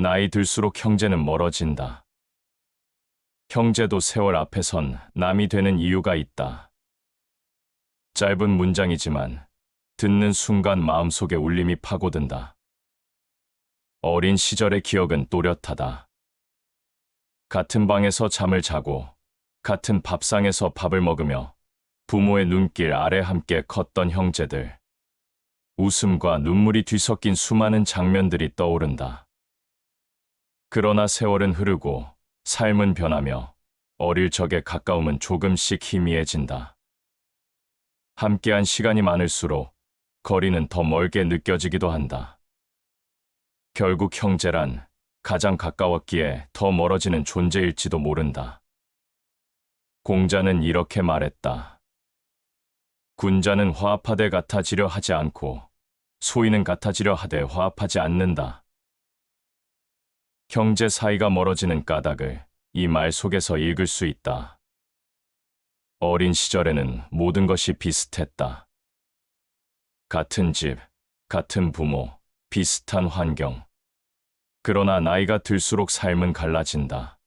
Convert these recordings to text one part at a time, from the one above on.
나이 들수록 형제는 멀어진다. 형제도 세월 앞에선 남이 되는 이유가 있다. 짧은 문장이지만 듣는 순간 마음속에 울림이 파고든다. 어린 시절의 기억은 또렷하다. 같은 방에서 잠을 자고 같은 밥상에서 밥을 먹으며 부모의 눈길 아래 함께 컸던 형제들. 웃음과 눈물이 뒤섞인 수많은 장면들이 떠오른다. 그러나 세월은 흐르고 삶은 변하며 어릴 적의 가까움은 조금씩 희미해진다. 함께한 시간이 많을수록 거리는 더 멀게 느껴지기도 한다. 결국 형제란 가장 가까웠기에 더 멀어지는 존재일지도 모른다. 공자는 이렇게 말했다. 군자는 화합하되 같아지려 하지 않고 소인은 같아지려 하되 화합하지 않는다. 형제 사이가 멀어지는 까닭을 이 말 속에서 읽을 수 있다. 어린 시절에는 모든 것이 비슷했다. 같은 집, 같은 부모, 비슷한 환경. 그러나 나이가 들수록 삶은 갈라진다.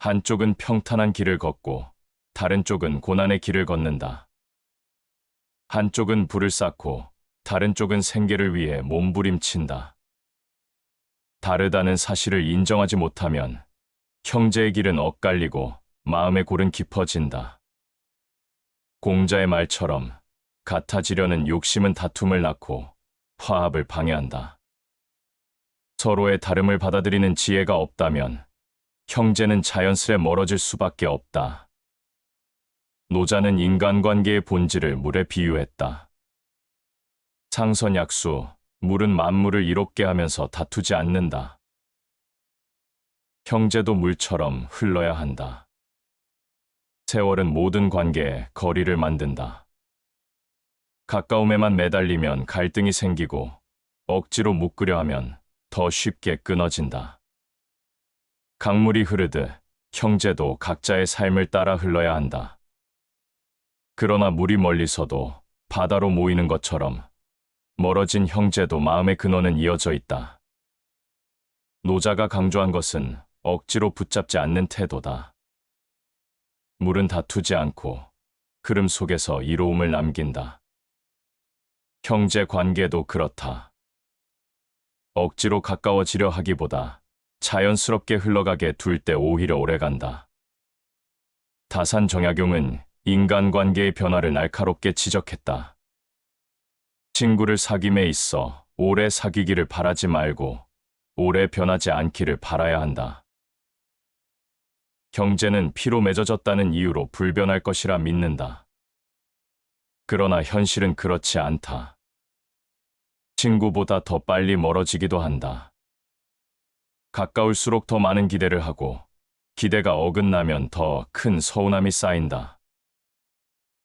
한쪽은 평탄한 길을 걷고 다른 쪽은 고난의 길을 걷는다. 한쪽은 불을 쌓고 다른 쪽은 생계를 위해 몸부림친다. 다르다는 사실을 인정하지 못하면 형제의 길은 엇갈리고 마음의 골은 깊어진다. 공자의 말처럼 같아지려는 욕심은 다툼을 낳고 화합을 방해한다. 서로의 다름을 받아들이는 지혜가 없다면 형제는 자연스레 멀어질 수밖에 없다. 노자는 인간관계의 본질을 물에 비유했다. 상선약수, 물은 만물을 이롭게 하면서 다투지 않는다. 형제도 물처럼 흘러야 한다. 세월은 모든 관계에 거리를 만든다. 가까움에만 매달리면 갈등이 생기고 억지로 묶으려 하면 더 쉽게 끊어진다. 강물이 흐르듯 형제도 각자의 삶을 따라 흘러야 한다. 그러나 물이 멀리서도 바다로 모이는 것처럼 멀어진 형제도 마음의 근원은 이어져 있다. 노자가 강조한 것은 억지로 붙잡지 않는 태도다. 물은 다투지 않고 흐름 속에서 이로움을 남긴다. 형제 관계도 그렇다. 억지로 가까워지려 하기보다 자연스럽게 흘러가게 둘 때 오히려 오래간다. 다산 정약용은 인간관계의 변화를 날카롭게 지적했다. 친구를 사귐에 있어 오래 사귀기를 바라지 말고 오래 변하지 않기를 바라야 한다. 형제는 피로 맺어졌다는 이유로 불변할 것이라 믿는다. 그러나 현실은 그렇지 않다. 친구보다 더 빨리 멀어지기도 한다. 가까울수록 더 많은 기대를 하고 기대가 어긋나면 더 큰 서운함이 쌓인다.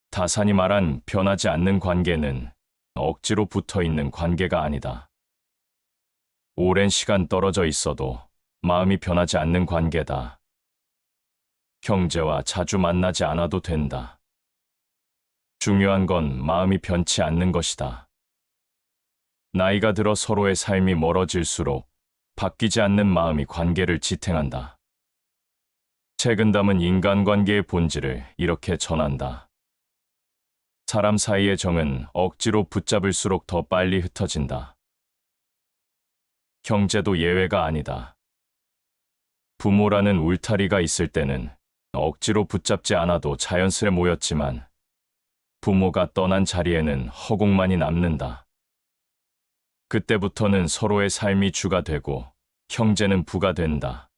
다산이 말한 변하지 않는 관계는 억지로 붙어있는 관계가 아니다. 오랜 시간 떨어져 있어도 마음이 변하지 않는 관계다. 형제와 자주 만나지 않아도 된다. 중요한 건 마음이 변치 않는 것이다. 나이가 들어 서로의 삶이 멀어질수록 바뀌지 않는 마음이 관계를 지탱한다. 책은 담은 인간관계의 본질을 이렇게 전한다. 사람 사이의 정은 억지로 붙잡을수록 더 빨리 흩어진다. 형제도 예외가 아니다. 부모라는 울타리가 있을 때는 억지로 붙잡지 않아도 자연스레 모였지만 부모가 떠난 자리에는 허공만이 남는다. 그때부터는 서로의 삶이 주가 되고 형제는 부가 된다.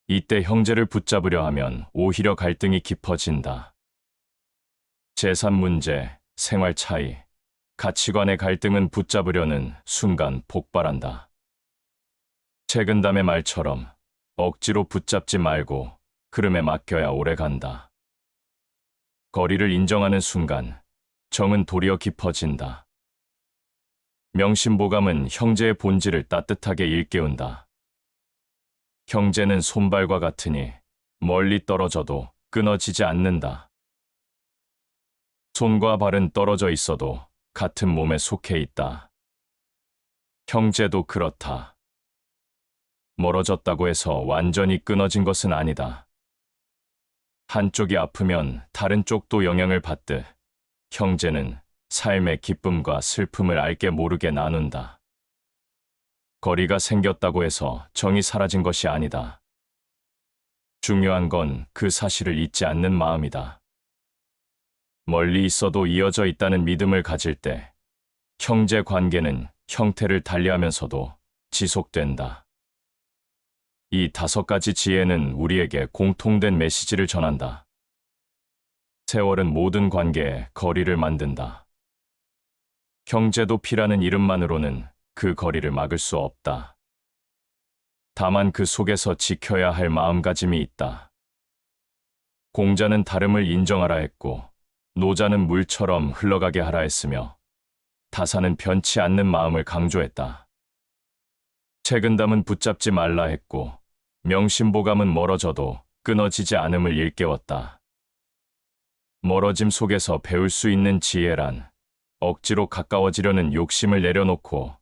이때 형제를 붙잡으려 하면 오히려 갈등이 깊어진다. 재산 문제, 생활 차이, 가치관의 갈등은 붙잡으려는 순간 폭발한다. 책은담의 말처럼 억지로 붙잡지 말고 흐름에 맡겨야 오래간다. 거리를 인정하는 순간 정은 도리어 깊어진다. 명심보감은 형제의 본질을 따뜻하게 일깨운다. 형제는 손발과 같으니 멀리 떨어져도 끊어지지 않는다. 손과 발은 떨어져 있어도 같은 몸에 속해 있다. 형제도 그렇다. 멀어졌다고 해서 완전히 끊어진 것은 아니다. 한쪽이 아프면 다른 쪽도 영향을 받듯 형제는 삶의 기쁨과 슬픔을 알게 모르게 나눈다. 거리가 생겼다고 해서 정이 사라진 것이 아니다. 중요한 건 그 사실을 잊지 않는 마음이다. 멀리 있어도 이어져 있다는 믿음을 가질 때 형제 관계는 형태를 달리하면서도 지속된다. 이 5가지 지혜는 우리에게 공통된 메시지를 전한다. 세월은 모든 관계에 거리를 만든다. 형제도 피라는 이름만으로는 그 거리를 막을 수 없다. 다만 그 속에서 지켜야 할 마음가짐이 있다. 공자는 다름을 인정하라 했고, 노자는 물처럼 흘러가게 하라 했으며, 다사는 변치 않는 마음을 강조했다. 책은담은 붙잡지 말라 했고, 명심보감은 멀어져도 끊어지지 않음을 일깨웠다. 멀어짐 속에서 배울 수 있는 지혜란 억지로 가까워지려는 욕심을 내려놓고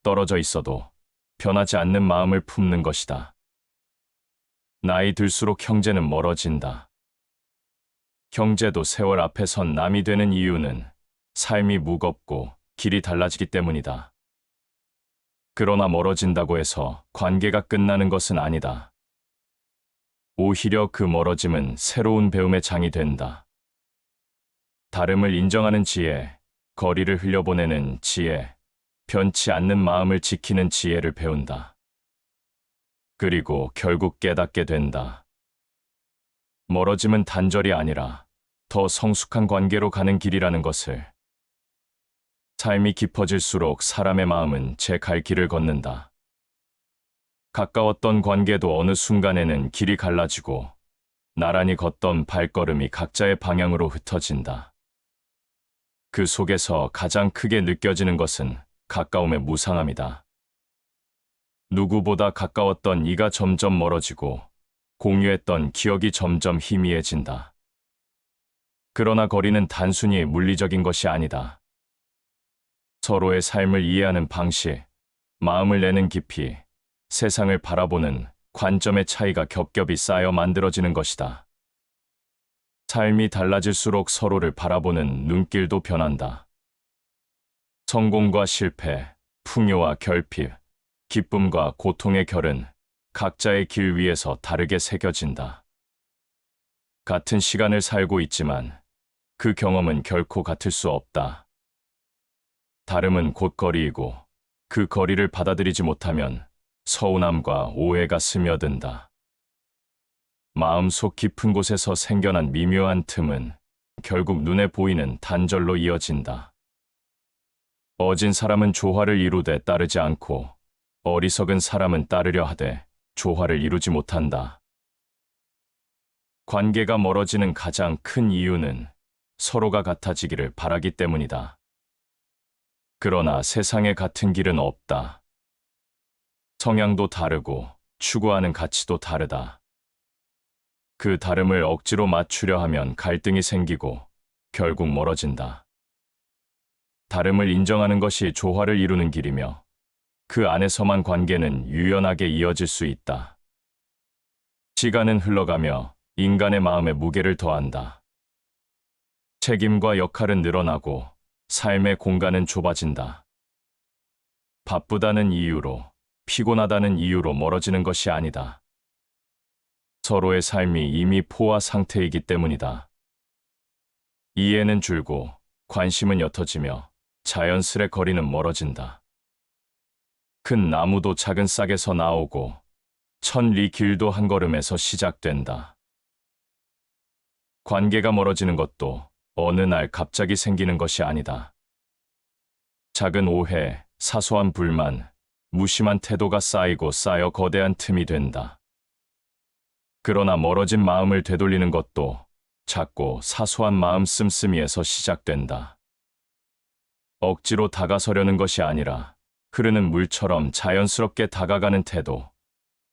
떨어져 있어도 변하지 않는 마음을 품는 것이다. 나이 들수록 형제는 멀어진다. 형제도 세월 앞에 선 남이 되는 이유는 삶이 무겁고 길이 달라지기 때문이다. 그러나 멀어진다고 해서 관계가 끝나는 것은 아니다. 오히려 그 멀어짐은 새로운 배움의 장이 된다. 다름을 인정하는 지혜, 거리를 흘려보내는 지혜, 변치 않는 마음을 지키는 지혜를 배운다. 그리고 결국 깨닫게 된다. 멀어짐은 단절이 아니라 더 성숙한 관계로 가는 길이라는 것을. 삶이 깊어질수록 사람의 마음은 제 갈 길을 걷는다. 가까웠던 관계도 어느 순간에는 길이 갈라지고 나란히 걷던 발걸음이 각자의 방향으로 흩어진다. 그 속에서 가장 크게 느껴지는 것은 가까움의 무상함이다. 누구보다 가까웠던 이가 점점 멀어지고 공유했던 기억이 점점 희미해진다. 그러나 거리는 단순히 물리적인 것이 아니다. 서로의 삶을 이해하는 방식, 마음을 내는 깊이, 세상을 바라보는 관점의 차이가 겹겹이 쌓여 만들어지는 것이다. 삶이 달라질수록 서로를 바라보는 눈길도 변한다. 성공과 실패, 풍요와 결핍, 기쁨과 고통의 결은 각자의 길 위에서 다르게 새겨진다. 같은 시간을 살고 있지만 그 경험은 결코 같을 수 없다. 다름은 곧 거리이고 그 거리를 받아들이지 못하면 서운함과 오해가 스며든다. 마음속 깊은 곳에서 생겨난 미묘한 틈은 결국 눈에 보이는 단절로 이어진다. 어진 사람은 조화를 이루되 따르지 않고 어리석은 사람은 따르려 하되 조화를 이루지 못한다. 관계가 멀어지는 가장 큰 이유는 서로가 같아지기를 바라기 때문이다. 그러나 세상에 같은 길은 없다. 성향도 다르고 추구하는 가치도 다르다. 그 다름을 억지로 맞추려 하면 갈등이 생기고 결국 멀어진다. 다름을 인정하는 것이 조화를 이루는 길이며 그 안에서만 관계는 유연하게 이어질 수 있다. 시간은 흘러가며 인간의 마음에 무게를 더한다. 책임과 역할은 늘어나고 삶의 공간은 좁아진다. 바쁘다는 이유로, 피곤하다는 이유로 멀어지는 것이 아니다. 서로의 삶이 이미 포화 상태이기 때문이다. 이해는 줄고 관심은 옅어지며 자연스레 거리는 멀어진다. 큰 나무도 작은 싹에서 나오고 천리 길도 한 걸음에서 시작된다. 관계가 멀어지는 것도 어느 날 갑자기 생기는 것이 아니다. 작은 오해, 사소한 불만, 무심한 태도가 쌓이고 쌓여 거대한 틈이 된다. 그러나 멀어진 마음을 되돌리는 것도 작고 사소한 마음 씀씀이에서 시작된다. 억지로 다가서려는 것이 아니라 흐르는 물처럼 자연스럽게 다가가는 태도,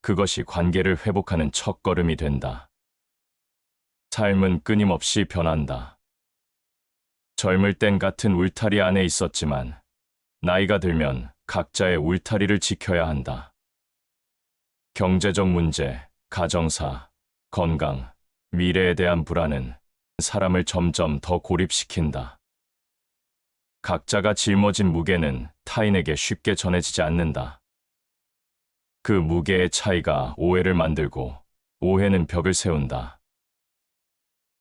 그것이 관계를 회복하는 첫걸음이 된다. 삶은 끊임없이 변한다. 젊을 땐 같은 울타리 안에 있었지만 나이가 들면 각자의 울타리를 지켜야 한다. 경제적 문제, 가정사, 건강, 미래에 대한 불안은 사람을 점점 더 고립시킨다. 각자가 짊어진 무게는 타인에게 쉽게 전해지지 않는다. 그 무게의 차이가 오해를 만들고 오해는 벽을 세운다.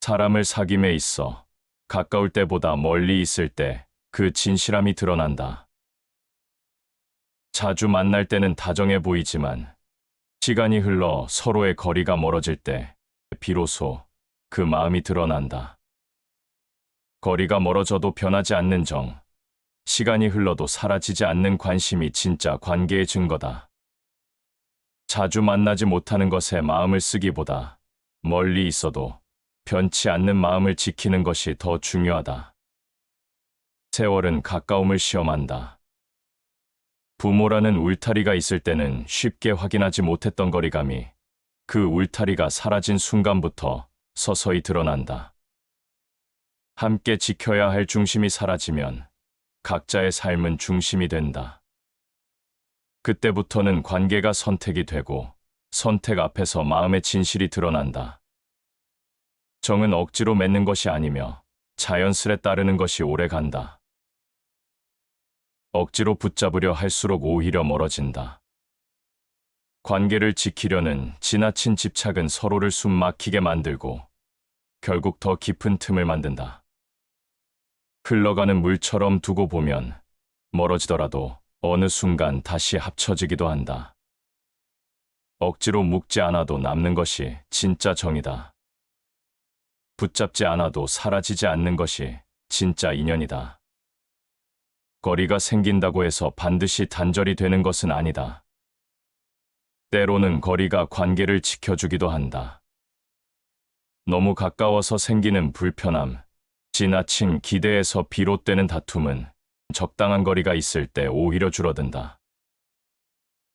사람을 사귐에 있어 가까울 때보다 멀리 있을 때 그 진실함이 드러난다. 자주 만날 때는 다정해 보이지만 시간이 흘러 서로의 거리가 멀어질 때 비로소 그 마음이 드러난다. 거리가 멀어져도 변하지 않는 정, 시간이 흘러도 사라지지 않는 관심이 진짜 관계의 증거다. 자주 만나지 못하는 것에 마음을 쓰기보다 멀리 있어도 변치 않는 마음을 지키는 것이 더 중요하다. 세월은 가까움을 시험한다. 부모라는 울타리가 있을 때는 쉽게 확인하지 못했던 거리감이 그 울타리가 사라진 순간부터 서서히 드러난다. 함께 지켜야 할 중심이 사라지면 각자의 삶은 중심이 된다. 그때부터는 관계가 선택이 되고 선택 앞에서 마음의 진실이 드러난다. 정은 억지로 맺는 것이 아니며 자연스레 따르는 것이 오래 간다. 억지로 붙잡으려 할수록 오히려 멀어진다. 관계를 지키려는 지나친 집착은 서로를 숨 막히게 만들고 결국 더 깊은 틈을 만든다. 흘러가는 물처럼 두고 보면 멀어지더라도 어느 순간 다시 합쳐지기도 한다. 억지로 묶지 않아도 남는 것이 진짜 정이다. 붙잡지 않아도 사라지지 않는 것이 진짜 인연이다. 거리가 생긴다고 해서 반드시 단절이 되는 것은 아니다. 때로는 거리가 관계를 지켜주기도 한다. 너무 가까워서 생기는 불편함, 지나친 기대에서 비롯되는 다툼은 적당한 거리가 있을 때 오히려 줄어든다.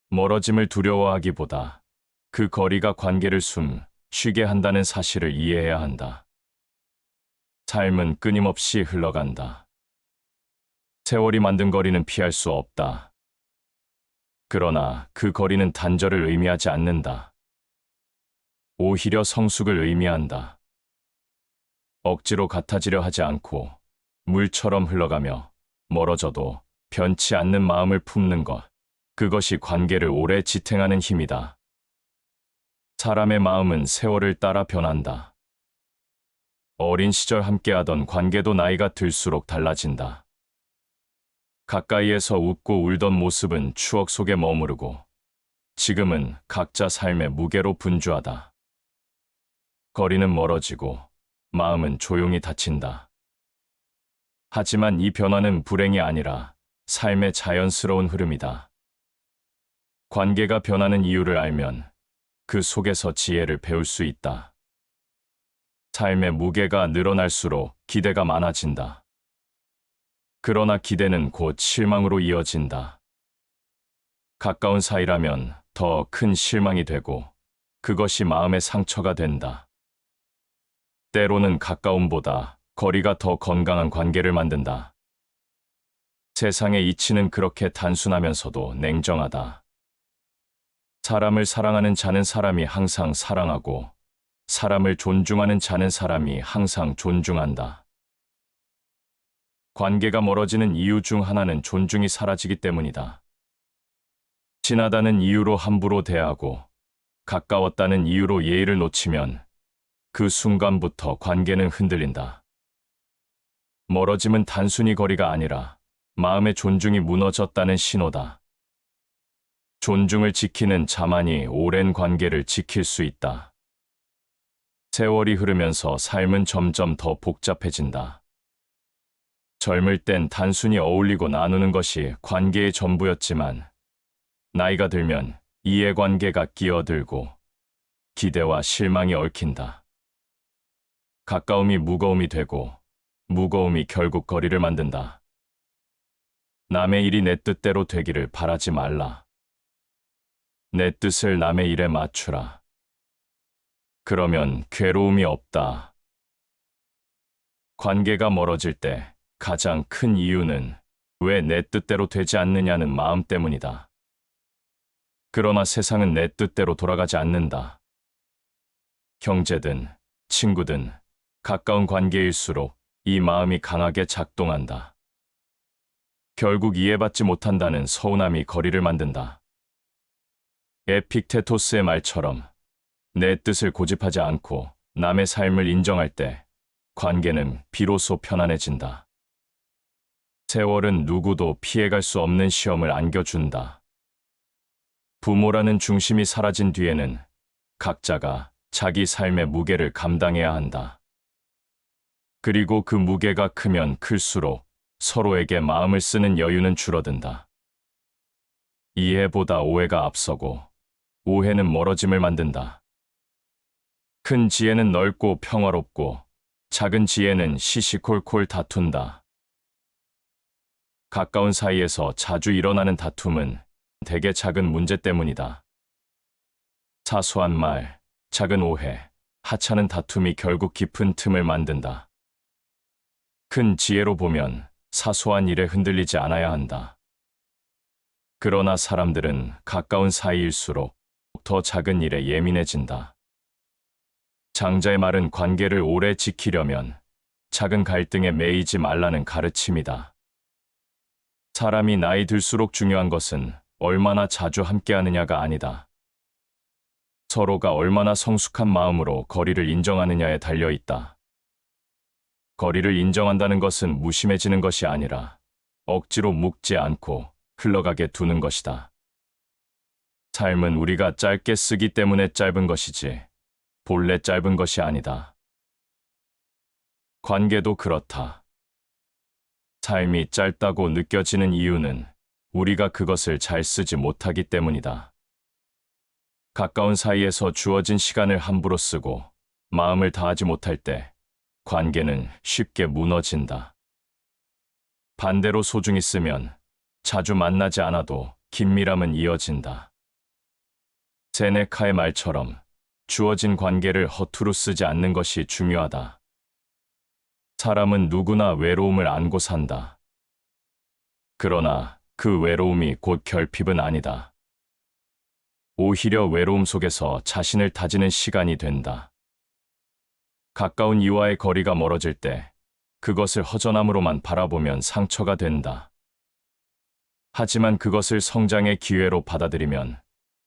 멀어짐을 두려워하기보다 그 거리가 관계를 쉬게 한다는 사실을 이해해야 한다. 삶은 끊임없이 흘러간다. 세월이 만든 거리는 피할 수 없다. 그러나 그 거리는 단절을 의미하지 않는다. 오히려 성숙을 의미한다. 억지로 같아지려 하지 않고 물처럼 흘러가며 멀어져도 변치 않는 마음을 품는 것, 그것이 관계를 오래 지탱하는 힘이다. 사람의 마음은 세월을 따라 변한다. 어린 시절 함께하던 관계도 나이가 들수록 달라진다. 가까이에서 웃고 울던 모습은 추억 속에 머무르고 지금은 각자 삶의 무게로 분주하다. 거리는 멀어지고 마음은 조용히 닫힌다. 하지만 이 변화는 불행이 아니라 삶의 자연스러운 흐름이다. 관계가 변하는 이유를 알면 그 속에서 지혜를 배울 수 있다. 삶의 무게가 늘어날수록 기대가 많아진다. 그러나 기대는 곧 실망으로 이어진다. 가까운 사이라면 더 큰 실망이 되고 그것이 마음의 상처가 된다. 때로는 가까움보다 거리가 더 건강한 관계를 만든다. 세상의 이치는 그렇게 단순하면서도 냉정하다. 사람을 사랑하는 자는 사람이 항상 사랑하고 사람을 존중하는 자는 사람이 항상 존중한다. 관계가 멀어지는 이유 중 하나는 존중이 사라지기 때문이다. 친하다는 이유로 함부로 대하고 가까웠다는 이유로 예의를 놓치면 그 순간부터 관계는 흔들린다. 멀어짐은 단순히 거리가 아니라 마음의 존중이 무너졌다는 신호다. 존중을 지키는 자만이 오랜 관계를 지킬 수 있다. 세월이 흐르면서 삶은 점점 더 복잡해진다. 젊을 땐 단순히 어울리고 나누는 것이 관계의 전부였지만 나이가 들면 이해관계가 끼어들고 기대와 실망이 얽힌다. 가까움이 무거움이 되고 무거움이 결국 거리를 만든다. 남의 일이 내 뜻대로 되기를 바라지 말라. 내 뜻을 남의 일에 맞추라. 그러면 괴로움이 없다. 관계가 멀어질 때 가장 큰 이유는 왜 내 뜻대로 되지 않느냐는 마음 때문이다. 그러나 세상은 내 뜻대로 돌아가지 않는다. 형제든, 친구든, 가까운 관계일수록 이 마음이 강하게 작동한다. 결국 이해받지 못한다는 서운함이 거리를 만든다. 에픽테토스의 말처럼 내 뜻을 고집하지 않고 남의 삶을 인정할 때 관계는 비로소 편안해진다. 세월은 누구도 피해갈 수 없는 시험을 안겨준다. 부모라는 중심이 사라진 뒤에는 각자가 자기 삶의 무게를 감당해야 한다. 그리고 그 무게가 크면 클수록 서로에게 마음을 쓰는 여유는 줄어든다. 이해보다 오해가 앞서고 오해는 멀어짐을 만든다. 큰 지혜는 넓고 평화롭고 작은 지혜는 시시콜콜 다툰다. 가까운 사이에서 자주 일어나는 다툼은 대개 작은 문제 때문이다. 사소한 말, 작은 오해, 하찮은 다툼이 결국 깊은 틈을 만든다. 큰 지혜로 보면 사소한 일에 흔들리지 않아야 한다. 그러나 사람들은 가까운 사이일수록 더 작은 일에 예민해진다. 장자의 말은 관계를 오래 지키려면 작은 갈등에 매이지 말라는 가르침이다. 사람이 나이 들수록 중요한 것은 얼마나 자주 함께하느냐가 아니다. 서로가 얼마나 성숙한 마음으로 거리를 인정하느냐에 달려 있다. 거리를 인정한다는 것은 무심해지는 것이 아니라 억지로 묶지 않고 흘러가게 두는 것이다. 삶은 우리가 짧게 쓰기 때문에 짧은 것이지 본래 짧은 것이 아니다. 관계도 그렇다. 삶이 짧다고 느껴지는 이유는 우리가 그것을 잘 쓰지 못하기 때문이다. 가까운 사이에서 주어진 시간을 함부로 쓰고 마음을 다하지 못할 때 관계는 쉽게 무너진다. 반대로 소중히 쓰면 자주 만나지 않아도 긴밀함은 이어진다. 세네카의 말처럼 주어진 관계를 허투루 쓰지 않는 것이 중요하다. 사람은 누구나 외로움을 안고 산다. 그러나 그 외로움이 곧 결핍은 아니다. 오히려 외로움 속에서 자신을 다지는 시간이 된다. 가까운 이와의 거리가 멀어질 때 그것을 허전함으로만 바라보면 상처가 된다. 하지만 그것을 성장의 기회로 받아들이면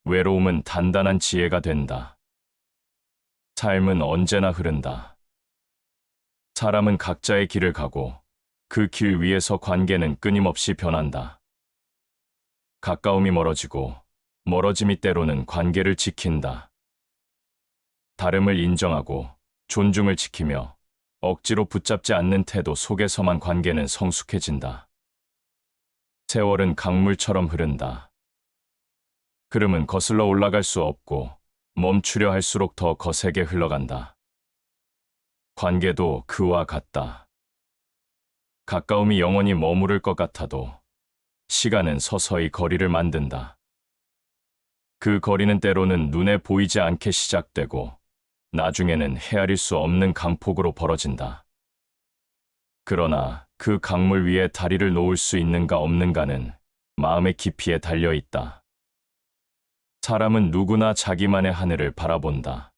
외로움은 단단한 지혜가 된다. 삶은 언제나 흐른다. 사람은 각자의 길을 가고 그 길 위에서 관계는 끊임없이 변한다. 가까움이 멀어지고 멀어짐이 때로는 관계를 지킨다. 다름을 인정하고 존중을 지키며 억지로 붙잡지 않는 태도 속에서만 관계는 성숙해진다. 세월은 강물처럼 흐른다. 흐름은 거슬러 올라갈 수 없고 멈추려 할수록 더 거세게 흘러간다. 관계도 그와 같다. 가까움이 영원히 머무를 것 같아도 시간은 서서히 거리를 만든다. 그 거리는 때로는 눈에 보이지 않게 시작되고 나중에는 헤아릴 수 없는 강폭으로 벌어진다. 그러나 그 강물 위에 다리를 놓을 수 있는가 없는가는 마음의 깊이에 달려 있다. 사람은 누구나 자기만의 하늘을 바라본다.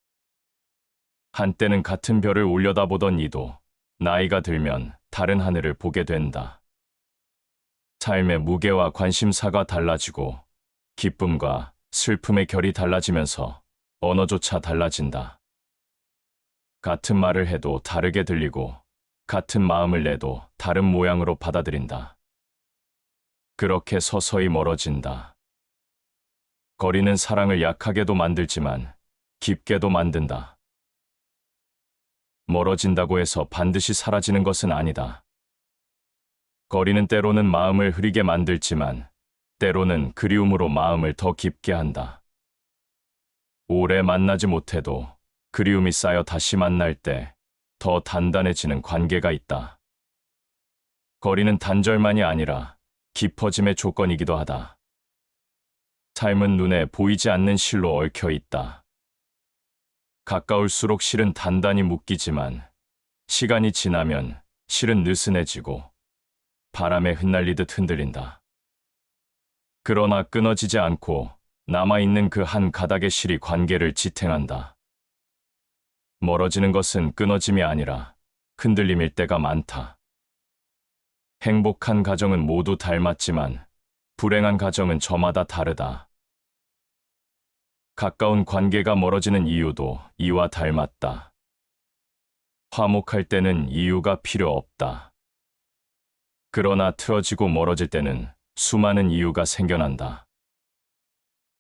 한때는 같은 별을 올려다보던 이도 나이가 들면 다른 하늘을 보게 된다. 삶의 무게와 관심사가 달라지고 기쁨과 슬픔의 결이 달라지면서 언어조차 달라진다. 같은 말을 해도 다르게 들리고 같은 마음을 내도 다른 모양으로 받아들인다. 그렇게 서서히 멀어진다. 거리는 사랑을 약하게도 만들지만 깊게도 만든다. 멀어진다고 해서 반드시 사라지는 것은 아니다. 거리는 때로는 마음을 흐리게 만들지만 때로는 그리움으로 마음을 더 깊게 한다. 오래 만나지 못해도 그리움이 쌓여 다시 만날 때 더 단단해지는 관계가 있다. 거리는 단절만이 아니라 깊어짐의 조건이기도 하다. 삶은 눈에 보이지 않는 실로 얽혀 있다. 가까울수록 실은 단단히 묶이지만 시간이 지나면 실은 느슨해지고 바람에 흩날리듯 흔들린다. 그러나 끊어지지 않고 남아있는 그 한 가닥의 실이 관계를 지탱한다. 멀어지는 것은 끊어짐이 아니라 흔들림일 때가 많다. 행복한 가정은 모두 닮았지만 불행한 가정은 저마다 다르다. 가까운 관계가 멀어지는 이유도 이와 닮았다. 화목할 때는 이유가 필요 없다. 그러나 틀어지고 멀어질 때는 수많은 이유가 생겨난다.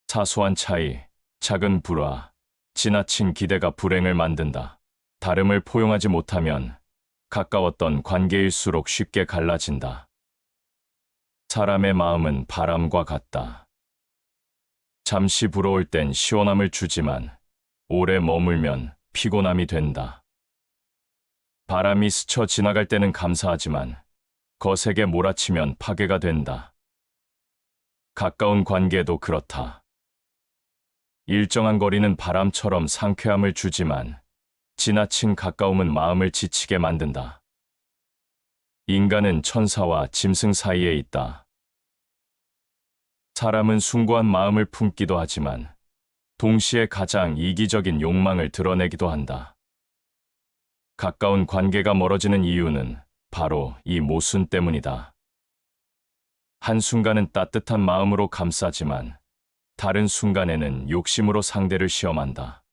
사소한 차이, 작은 불화, 지나친 기대가 불행을 만든다. 다름을 포용하지 못하면 가까웠던 관계일수록 쉽게 갈라진다. 사람의 마음은 바람과 같다. 잠시 불어올 땐 시원함을 주지만 오래 머물면 피곤함이 된다. 바람이 스쳐 지나갈 때는 감사하지만 거세게 몰아치면 파괴가 된다. 가까운 관계도 그렇다. 일정한 거리는 바람처럼 상쾌함을 주지만 지나친 가까움은 마음을 지치게 만든다. 인간은 천사와 짐승 사이에 있다. 사람은 숭고한 마음을 품기도 하지만 동시에 가장 이기적인 욕망을 드러내기도 한다. 가까운 관계가 멀어지는 이유는 바로 이 모순 때문이다. 한순간은 따뜻한 마음으로 감싸지만 다른 순간에는 욕심으로 상대를 시험한다.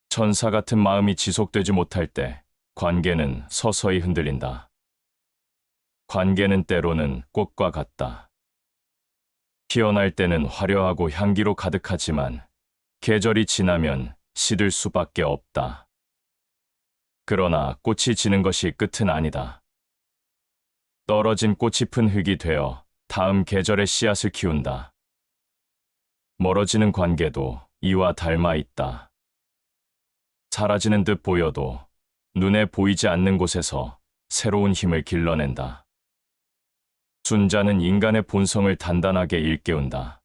천사 같은 마음이 지속되지 못할 때 관계는 서서히 흔들린다. 관계는 때로는 꽃과 같다. 피어날 때는 화려하고 향기로 가득하지만 계절이 지나면 시들 수밖에 없다. 그러나 꽃이 지는 것이 끝은 아니다. 떨어진 꽃이 푼 흙이 되어 다음 계절의 씨앗을 키운다. 멀어지는 관계도 이와 닮아 있다. 사라지는 듯 보여도 눈에 보이지 않는 곳에서 새로운 힘을 길러낸다. 순자는 인간의 본성을 단단하게 일깨운다.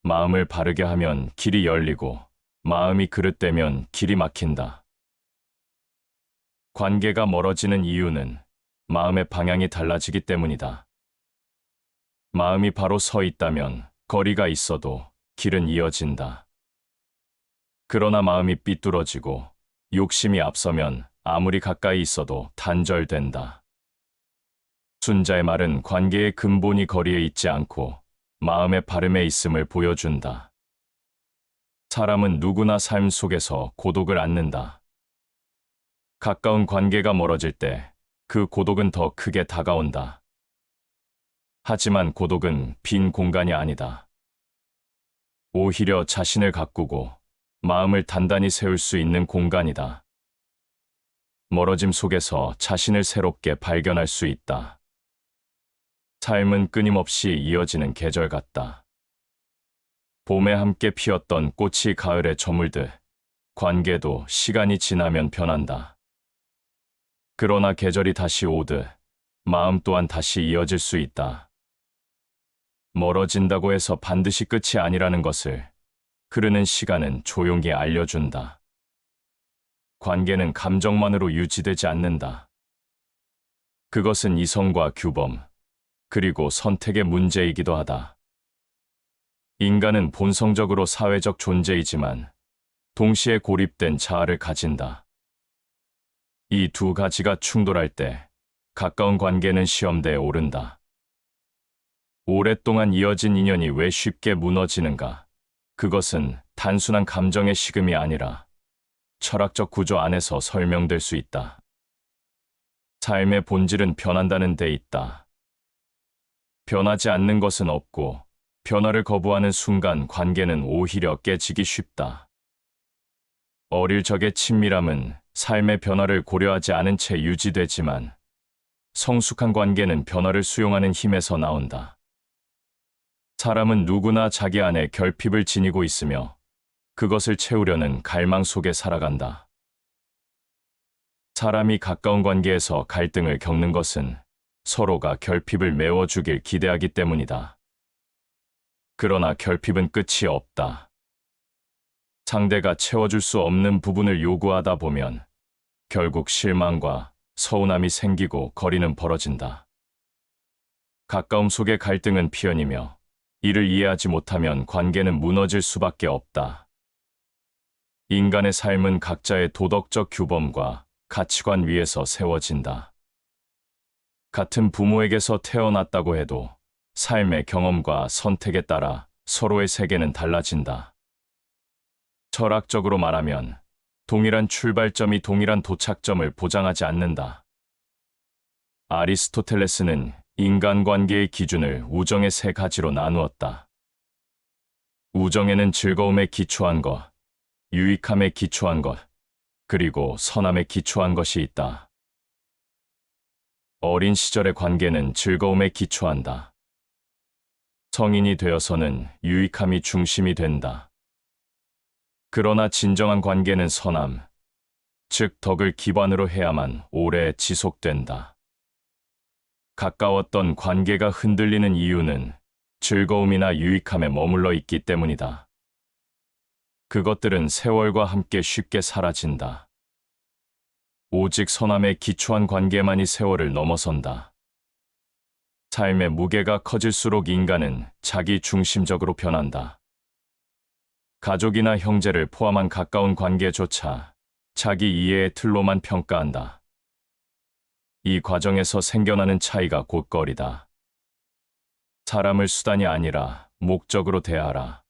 마음을 바르게 하면 길이 열리고 마음이 그릇되면 길이 막힌다. 관계가 멀어지는 이유는 마음의 방향이 달라지기 때문이다. 마음이 바로 서 있다면 거리가 있어도 길은 이어진다. 그러나 마음이 삐뚤어지고 욕심이 앞서면 아무리 가까이 있어도 단절된다. 순자의 말은 관계의 근본이 거리에 있지 않고 마음의 바름에 있음을 보여준다. 사람은 누구나 삶 속에서 고독을 앓는다. 가까운 관계가 멀어질 때 그 고독은 더 크게 다가온다. 하지만 고독은 빈 공간이 아니다. 오히려 자신을 가꾸고 마음을 단단히 세울 수 있는 공간이다. 멀어짐 속에서 자신을 새롭게 발견할 수 있다. 삶은 끊임없이 이어지는 계절 같다. 봄에 함께 피었던 꽃이 가을에 저물듯 관계도 시간이 지나면 변한다. 그러나 계절이 다시 오듯 마음 또한 다시 이어질 수 있다. 멀어진다고 해서 반드시 끝이 아니라는 것을 흐르는 시간은 조용히 알려준다. 관계는 감정만으로 유지되지 않는다. 그것은 이성과 규범, 그리고 선택의 문제이기도 하다. 인간은 본성적으로 사회적 존재이지만 동시에 고립된 자아를 가진다. 이 두 가지가 충돌할 때 가까운 관계는 시험대에 오른다. 오랫동안 이어진 인연이 왜 쉽게 무너지는가? 그것은 단순한 감정의 식음이 아니라 철학적 구조 안에서 설명될 수 있다. 삶의 본질은 변한다는 데 있다. 변하지 않는 것은 없고 변화를 거부하는 순간 관계는 오히려 깨지기 쉽다. 어릴 적의 친밀함은 삶의 변화를 고려하지 않은 채 유지되지만 성숙한 관계는 변화를 수용하는 힘에서 나온다. 사람은 누구나 자기 안에 결핍을 지니고 있으며 그것을 채우려는 갈망 속에 살아간다. 사람이 가까운 관계에서 갈등을 겪는 것은 서로가 결핍을 메워주길 기대하기 때문이다. 그러나 결핍은 끝이 없다. 상대가 채워줄 수 없는 부분을 요구하다 보면 결국 실망과 서운함이 생기고 거리는 벌어진다. 가까움 속의 갈등은 피연이며 이를 이해하지 못하면 관계는 무너질 수밖에 없다. 인간의 삶은 각자의 도덕적 규범과 가치관 위에서 세워진다. 같은 부모에게서 태어났다고 해도 삶의 경험과 선택에 따라 서로의 세계는 달라진다. 철학적으로 말하면 동일한 출발점이 동일한 도착점을 보장하지 않는다. 아리스토텔레스는 인간관계의 기준을 우정의 세 가지로 나누었다. 우정에는 즐거움에 기초한 것, 유익함에 기초한 것, 그리고 선함에 기초한 것이 있다. 어린 시절의 관계는 즐거움에 기초한다. 성인이 되어서는 유익함이 중심이 된다. 그러나 진정한 관계는 선함, 즉 덕을 기반으로 해야만 오래 지속된다. 가까웠던 관계가 흔들리는 이유는 즐거움이나 유익함에 머물러 있기 때문이다. 그것들은 세월과 함께 쉽게 사라진다. 오직 선함에 기초한 관계만이 세월을 넘어선다. 삶의 무게가 커질수록 인간은 자기 중심적으로 변한다. 가족이나 형제를 포함한 가까운 관계조차 자기 이해의 틀로만 평가한다. 이 과정에서 생겨나는 차이가 곧거리다. 사람을 수단이 아니라 목적으로 대하라.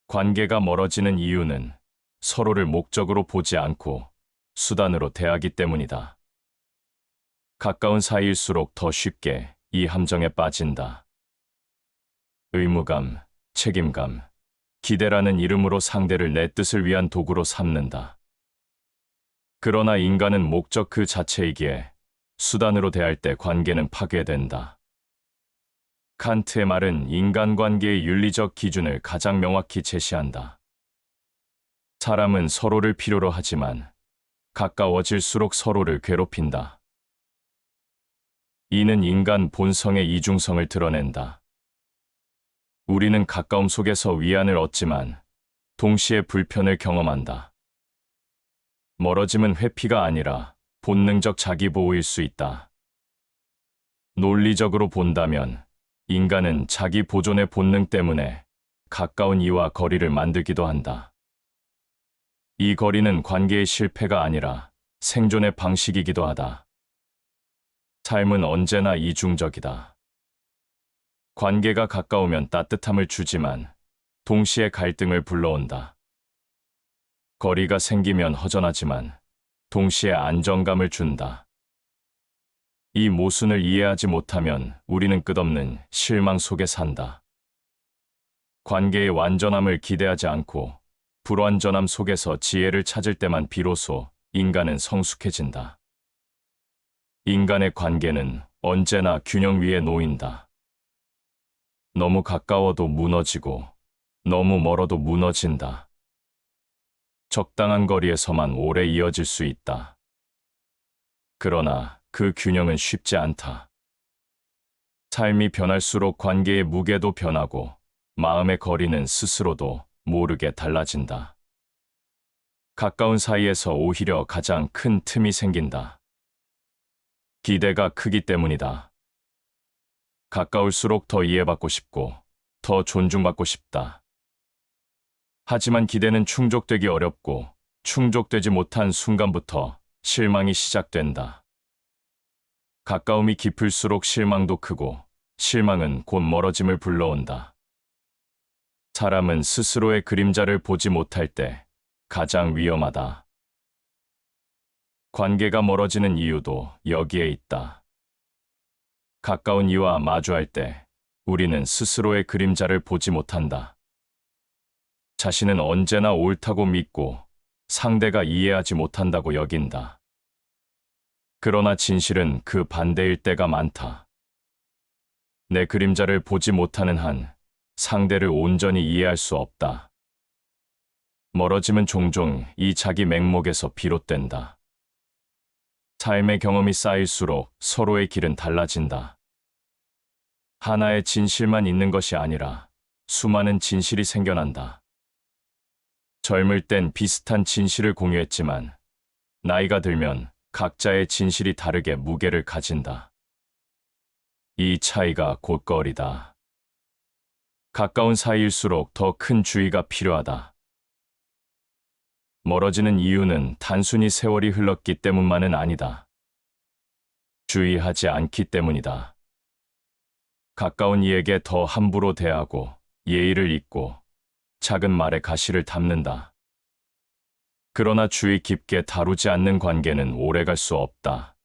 관계가 멀어지는 이유는 서로를 목적으로 보지 않고 수단으로 대하기 때문이다. 가까운 사이일수록 더 쉽게 이 함정에 빠진다. 의무감, 책임감, 기대라는 이름으로 상대를 내 뜻을 위한 도구로 삼는다. 그러나 인간은 목적 그 자체이기에 수단으로 대할 때 관계는 파괴된다. 칸트의 말은 인간관계의 윤리적 기준을 가장 명확히 제시한다. 사람은 서로를 필요로 하지만 가까워질수록 서로를 괴롭힌다. 이는 인간 본성의 이중성을 드러낸다. 우리는 가까움 속에서 위안을 얻지만 동시에 불편을 경험한다. 멀어짐은 회피가 아니라 본능적 자기보호일 수 있다. 논리적으로 본다면 인간은 자기 보존의 본능 때문에 가까운 이와 거리를 만들기도 한다. 이 거리는 관계의 실패가 아니라 생존의 방식이기도 하다. 삶은 언제나 이중적이다. 관계가 가까우면 따뜻함을 주지만 동시에 갈등을 불러온다. 거리가 생기면 허전하지만 동시에 안정감을 준다. 이 모순을 이해하지 못하면 우리는 끝없는 실망 속에 산다. 관계의 완전함을 기대하지 않고 불완전함 속에서 지혜를 찾을 때만 비로소 인간은 성숙해진다. 인간의 관계는 언제나 균형 위에 놓인다. 너무 가까워도 무너지고 너무 멀어도 무너진다. 적당한 거리에서만 오래 이어질 수 있다. 그러나 그 균형은 쉽지 않다. 삶이 변할수록 관계의 무게도 변하고 마음의 거리는 스스로도 모르게 달라진다. 가까운 사이에서 오히려 가장 큰 틈이 생긴다. 기대가 크기 때문이다. 가까울수록 더 이해받고 싶고 더 존중받고 싶다. 하지만 기대는 충족되기 어렵고 충족되지 못한 순간부터 실망이 시작된다. 가까움이 깊을수록 실망도 크고 실망은 곧 멀어짐을 불러온다. 사람은 스스로의 그림자를 보지 못할 때 가장 위험하다. 관계가 멀어지는 이유도 여기에 있다. 가까운 이와 마주할 때 우리는 스스로의 그림자를 보지 못한다. 자신은 언제나 옳다고 믿고 상대가 이해하지 못한다고 여긴다. 그러나 진실은 그 반대일 때가 많다. 내 그림자를 보지 못하는 한 상대를 온전히 이해할 수 없다. 멀어짐은 종종 이 자기 맹목에서 비롯된다. 삶의 경험이 쌓일수록 서로의 길은 달라진다. 하나의 진실만 있는 것이 아니라 수많은 진실이 생겨난다. 젊을 땐 비슷한 진실을 공유했지만 나이가 들면 각자의 진실이 다르게 무게를 가진다. 이 차이가 곧거리다. 가까운 사이일수록 더 큰 주의가 필요하다. 멀어지는 이유는 단순히 세월이 흘렀기 때문만은 아니다. 주의하지 않기 때문이다. 가까운 이에게 더 함부로 대하고 예의를 잊고 작은 말에 가시를 담는다. 그러나 주의 깊게 다루지 않는 관계는 오래갈 수 없다.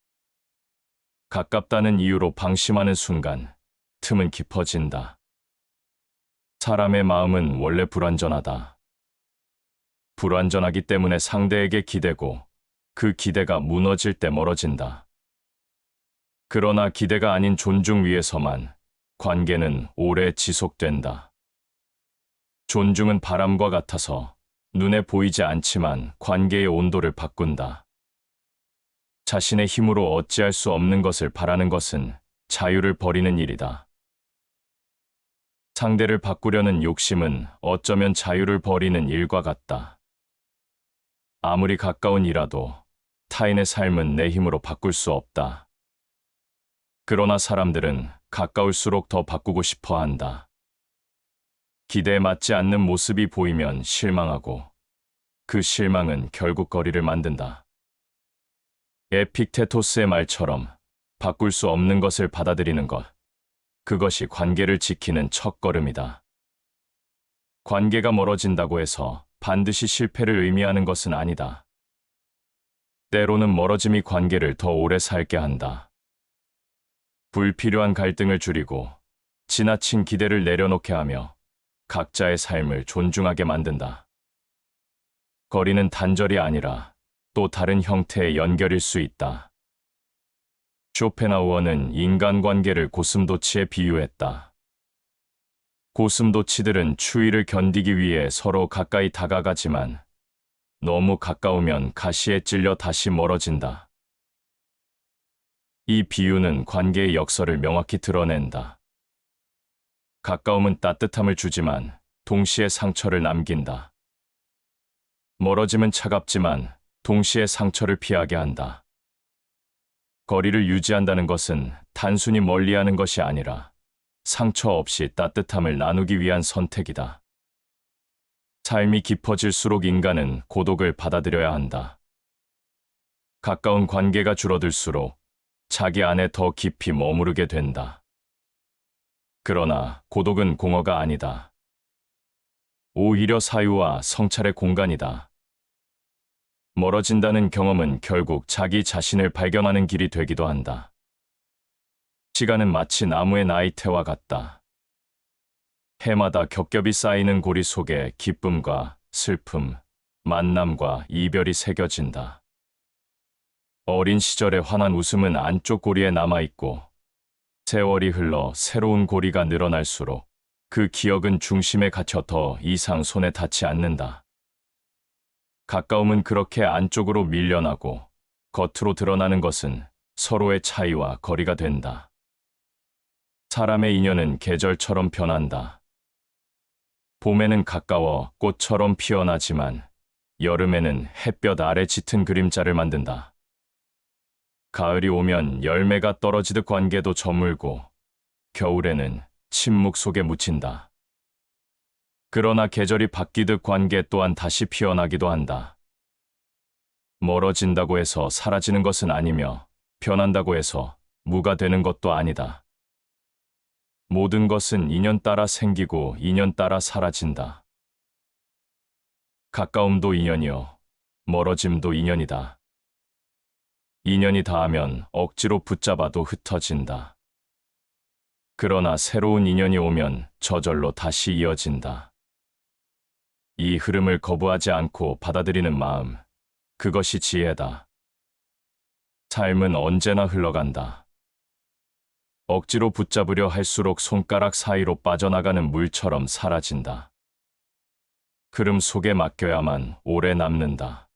가깝다는 이유로 방심하는 순간 틈은 깊어진다. 사람의 마음은 원래 불완전하다. 불완전하기 때문에 상대에게 기대고 그 기대가 무너질 때 멀어진다. 그러나 기대가 아닌 존중 위에서만 관계는 오래 지속된다. 존중은 바람과 같아서 눈에 보이지 않지만 관계의 온도를 바꾼다. 자신의 힘으로 어찌할 수 없는 것을 바라는 것은 자유를 버리는 일이다. 상대를 바꾸려는 욕심은 어쩌면 자유를 버리는 일과 같다. 아무리 가까운 이라도 타인의 삶은 내 힘으로 바꿀 수 없다. 그러나 사람들은 가까울수록 더 바꾸고 싶어 한다. 기대에 맞지 않는 모습이 보이면 실망하고 그 실망은 결국 거리를 만든다. 에픽테토스의 말처럼 바꿀 수 없는 것을 받아들이는 것, 그것이 관계를 지키는 첫걸음이다. 관계가 멀어진다고 해서 반드시 실패를 의미하는 것은 아니다. 때로는 멀어짐이 관계를 더 오래 살게 한다. 불필요한 갈등을 줄이고 지나친 기대를 내려놓게 하며 각자의 삶을 존중하게 만든다. 거리는 단절이 아니라 또 다른 형태의 연결일 수 있다. 쇼펜하우어는 인간관계를 고슴도치에 비유했다. 고슴도치들은 추위를 견디기 위해 서로 가까이 다가가지만 너무 가까우면 가시에 찔려 다시 멀어진다. 이 비유는 관계의 역설을 명확히 드러낸다. 가까움은 따뜻함을 주지만 동시에 상처를 남긴다. 멀어짐은 차갑지만 동시에 상처를 피하게 한다. 거리를 유지한다는 것은 단순히 멀리하는 것이 아니라 상처 없이 따뜻함을 나누기 위한 선택이다. 삶이 깊어질수록 인간은 고독을 받아들여야 한다. 가까운 관계가 줄어들수록 자기 안에 더 깊이 머무르게 된다. 그러나 고독은 공허가 아니다. 오히려 사유와 성찰의 공간이다. 멀어진다는 경험은 결국 자기 자신을 발견하는 길이 되기도 한다. 시간은 마치 나무의 나이테와 같다. 해마다 겹겹이 쌓이는 고리 속에 기쁨과 슬픔, 만남과 이별이 새겨진다. 어린 시절의 환한 웃음은 안쪽 고리에 남아있고 세월이 흘러 새로운 고리가 늘어날수록 그 기억은 중심에 갇혀 더 이상 손에 닿지 않는다. 가까움은 그렇게 안쪽으로 밀려나고 겉으로 드러나는 것은 서로의 차이와 거리가 된다. 사람의 인연은 계절처럼 변한다. 봄에는 가까워 꽃처럼 피어나지만 여름에는 햇볕 아래 짙은 그림자를 만든다. 가을이 오면 열매가 떨어지듯 관계도 저물고 겨울에는 침묵 속에 묻힌다. 그러나 계절이 바뀌듯 관계 또한 다시 피어나기도 한다. 멀어진다고 해서 사라지는 것은 아니며 변한다고 해서 무가 되는 것도 아니다. 모든 것은 인연 따라 생기고 인연 따라 사라진다. 가까움도 인연이요, 멀어짐도 인연이다. 인연이 닿으면 억지로 붙잡아도 흩어진다. 그러나 새로운 인연이 오면 저절로 다시 이어진다. 이 흐름을 거부하지 않고 받아들이는 마음, 그것이 지혜다. 삶은 언제나 흘러간다. 억지로 붙잡으려 할수록 손가락 사이로 빠져나가는 물처럼 사라진다. 흐름 속에 맡겨야만 오래 남는다.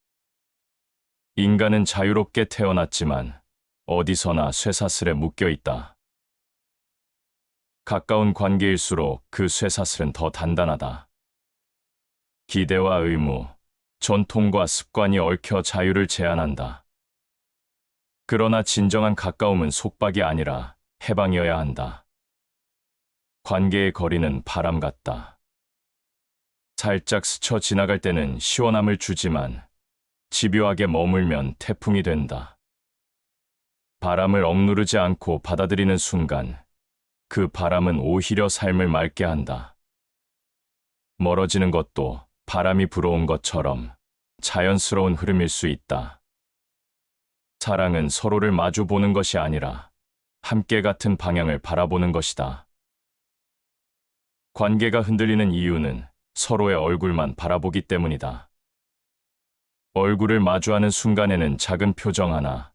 인간은 자유롭게 태어났지만 어디서나 쇠사슬에 묶여 있다. 가까운 관계일수록 그 쇠사슬은 더 단단하다. 기대와 의무, 전통과 습관이 얽혀 자유를 제한한다. 그러나 진정한 가까움은 속박이 아니라 해방이어야 한다. 관계의 거리는 바람 같다. 살짝 스쳐 지나갈 때는 시원함을 주지만 집요하게 머물면 태풍이 된다. 바람을 억누르지 않고 받아들이는 순간 그 바람은 오히려 삶을 맑게 한다. 멀어지는 것도 바람이 불어온 것처럼 자연스러운 흐름일 수 있다. 사랑은 서로를 마주 보는 것이 아니라 함께 같은 방향을 바라보는 것이다. 관계가 흔들리는 이유는 서로의 얼굴만 바라보기 때문이다. 얼굴을 마주하는 순간에는 작은 표정 하나,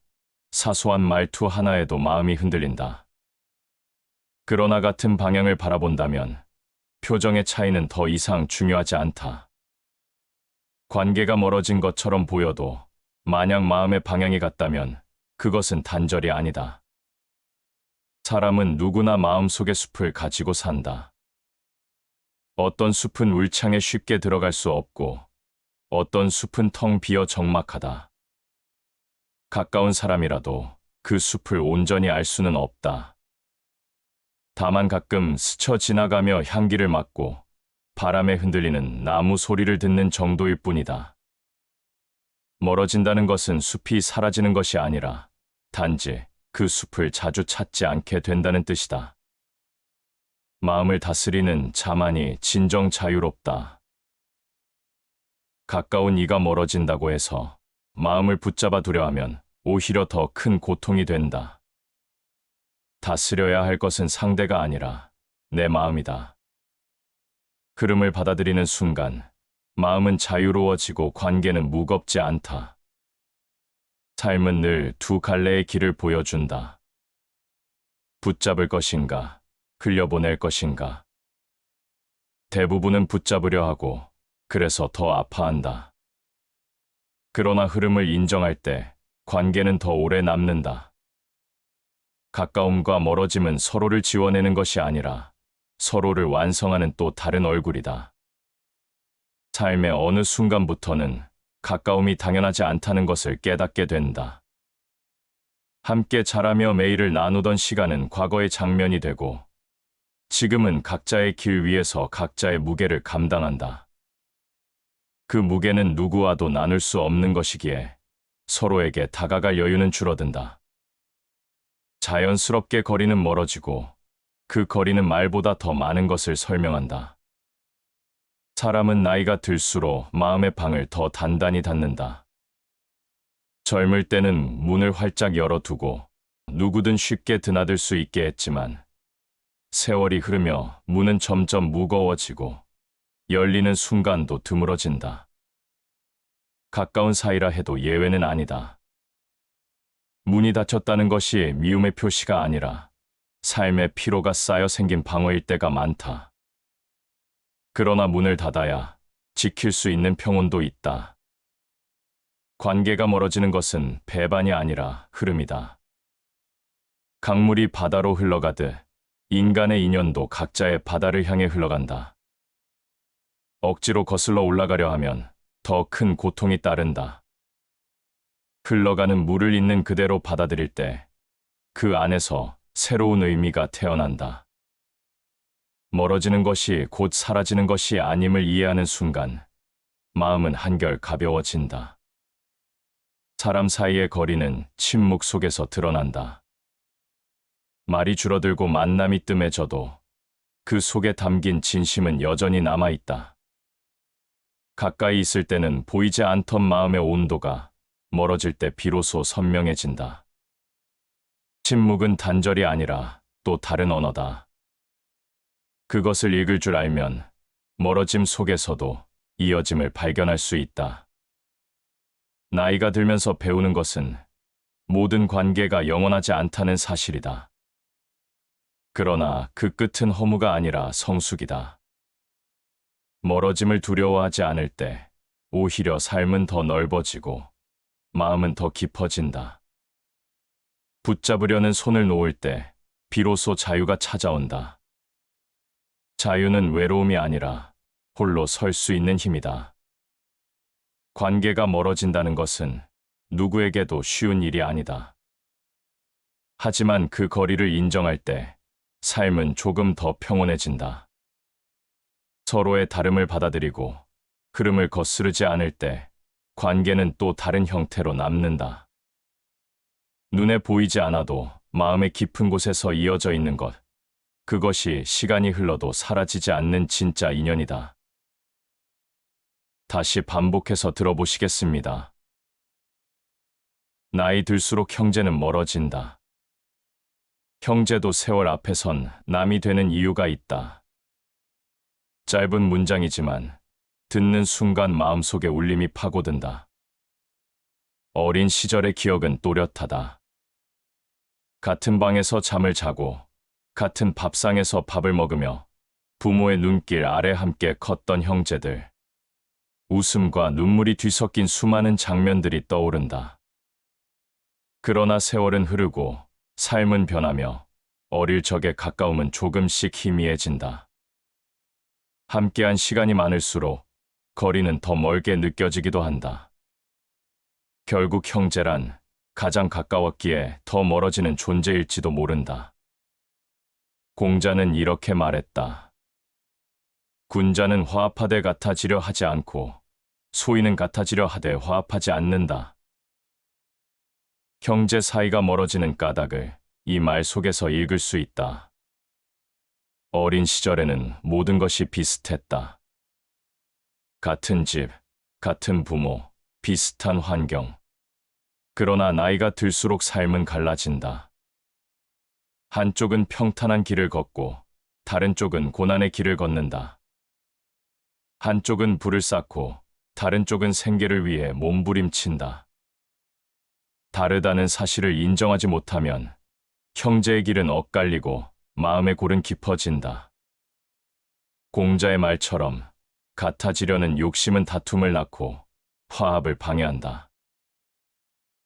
사소한 말투 하나에도 마음이 흔들린다. 그러나 같은 방향을 바라본다면 표정의 차이는 더 이상 중요하지 않다. 관계가 멀어진 것처럼 보여도 만약 마음의 방향이 같다면 그것은 단절이 아니다. 사람은 누구나 마음속의 숲을 가지고 산다. 어떤 숲은 울창에 쉽게 들어갈 수 없고 어떤 숲은 텅 비어 적막하다. 가까운 사람이라도 그 숲을 온전히 알 수는 없다. 다만 가끔 스쳐 지나가며 향기를 맡고 바람에 흔들리는 나무 소리를 듣는 정도일 뿐이다. 멀어진다는 것은 숲이 사라지는 것이 아니라 단지 그 숲을 자주 찾지 않게 된다는 뜻이다. 마음을 다스리는 자만이 진정 자유롭다. 가까운 이가 멀어진다고 해서 마음을 붙잡아 두려 하면 오히려 더 큰 고통이 된다. 다스려야 할 것은 상대가 아니라 내 마음이다. 흐름을 받아들이는 순간 마음은 자유로워지고 관계는 무겁지 않다. 삶은 늘 두 갈래의 길을 보여준다. 붙잡을 것인가, 흘려보낼 것인가. 대부분은 붙잡으려 하고 그래서 더 아파한다. 그러나 흐름을 인정할 때 관계는 더 오래 남는다. 가까움과 멀어짐은 서로를 지워내는 것이 아니라 서로를 완성하는 또 다른 얼굴이다. 삶의 어느 순간부터는 가까움이 당연하지 않다는 것을 깨닫게 된다. 함께 자라며 매일을 나누던 시간은 과거의 장면이 되고 지금은 각자의 길 위에서 각자의 무게를 감당한다. 그 무게는 누구와도 나눌 수 없는 것이기에 서로에게 다가갈 여유는 줄어든다. 자연스럽게 거리는 멀어지고 그 거리는 말보다 더 많은 것을 설명한다. 사람은 나이가 들수록 마음의 방을 더 단단히 닫는다. 젊을 때는 문을 활짝 열어두고 누구든 쉽게 드나들 수 있게 했지만 세월이 흐르며 문은 점점 무거워지고 열리는 순간도 드물어진다. 가까운 사이라 해도 예외는 아니다. 문이 닫혔다는 것이 미움의 표시가 아니라 삶의 피로가 쌓여 생긴 방어일 때가 많다. 그러나 문을 닫아야 지킬 수 있는 평온도 있다. 관계가 멀어지는 것은 배반이 아니라 흐름이다. 강물이 바다로 흘러가듯 인간의 인연도 각자의 바다를 향해 흘러간다. 억지로 거슬러 올라가려 하면 더 큰 고통이 따른다. 흘러가는 물을 있는 그대로 받아들일 때 그 안에서 새로운 의미가 태어난다. 멀어지는 것이 곧 사라지는 것이 아님을 이해하는 순간 마음은 한결 가벼워진다. 사람 사이의 거리는 침묵 속에서 드러난다. 말이 줄어들고 만남이 뜸해져도 그 속에 담긴 진심은 여전히 남아있다. 가까이 있을 때는 보이지 않던 마음의 온도가 멀어질 때 비로소 선명해진다. 침묵은 단절이 아니라 또 다른 언어다. 그것을 읽을 줄 알면 멀어짐 속에서도 이어짐을 발견할 수 있다. 나이가 들면서 배우는 것은 모든 관계가 영원하지 않다는 사실이다. 그러나 그 끝은 허무가 아니라 성숙이다. 멀어짐을 두려워하지 않을 때 오히려 삶은 더 넓어지고 마음은 더 깊어진다. 붙잡으려는 손을 놓을 때 비로소 자유가 찾아온다. 자유는 외로움이 아니라 홀로 설 수 있는 힘이다. 관계가 멀어진다는 것은 누구에게도 쉬운 일이 아니다. 하지만 그 거리를 인정할 때 삶은 조금 더 평온해진다. 서로의 다름을 받아들이고 흐름을 거스르지 않을 때 관계는 또 다른 형태로 남는다. 눈에 보이지 않아도 마음의 깊은 곳에서 이어져 있는 것. 그것이 시간이 흘러도 사라지지 않는 진짜 인연이다. 다시 반복해서 들어보시겠습니다. 나이 들수록 형제는 멀어진다. 형제도 세월 앞에선 남이 되는 이유가 있다. 짧은 문장이지만 듣는 순간 마음속에 울림이 파고든다. 어린 시절의 기억은 또렷하다. 같은 방에서 잠을 자고 같은 밥상에서 밥을 먹으며 부모의 눈길 아래 함께 컸던 형제들. 웃음과 눈물이 뒤섞인 수많은 장면들이 떠오른다. 그러나 세월은 흐르고 삶은 변하며 어릴 적의 가까움은 조금씩 희미해진다. 함께한 시간이 많을수록 거리는 더 멀게 느껴지기도 한다. 결국 형제란 가장 가까웠기에 더 멀어지는 존재일지도 모른다. 공자는 이렇게 말했다. 군자는 화합하되 같아지려 하지 않고 소인은 같아지려 하되 화합하지 않는다. 형제 사이가 멀어지는 까닭을 이 말 속에서 읽을 수 있다. 어린 시절에는 모든 것이 비슷했다. 같은 집, 같은 부모, 비슷한 환경. 그러나 나이가 들수록 삶은 갈라진다. 한쪽은 평탄한 길을 걷고 다른 쪽은 고난의 길을 걷는다. 한쪽은 불을 쌓고 다른 쪽은 생계를 위해 몸부림친다. 다르다는 사실을 인정하지 못하면 형제의 길은 엇갈리고 마음의 골은 깊어진다. 공자의 말처럼 같아지려는 욕심은 다툼을 낳고 화합을 방해한다.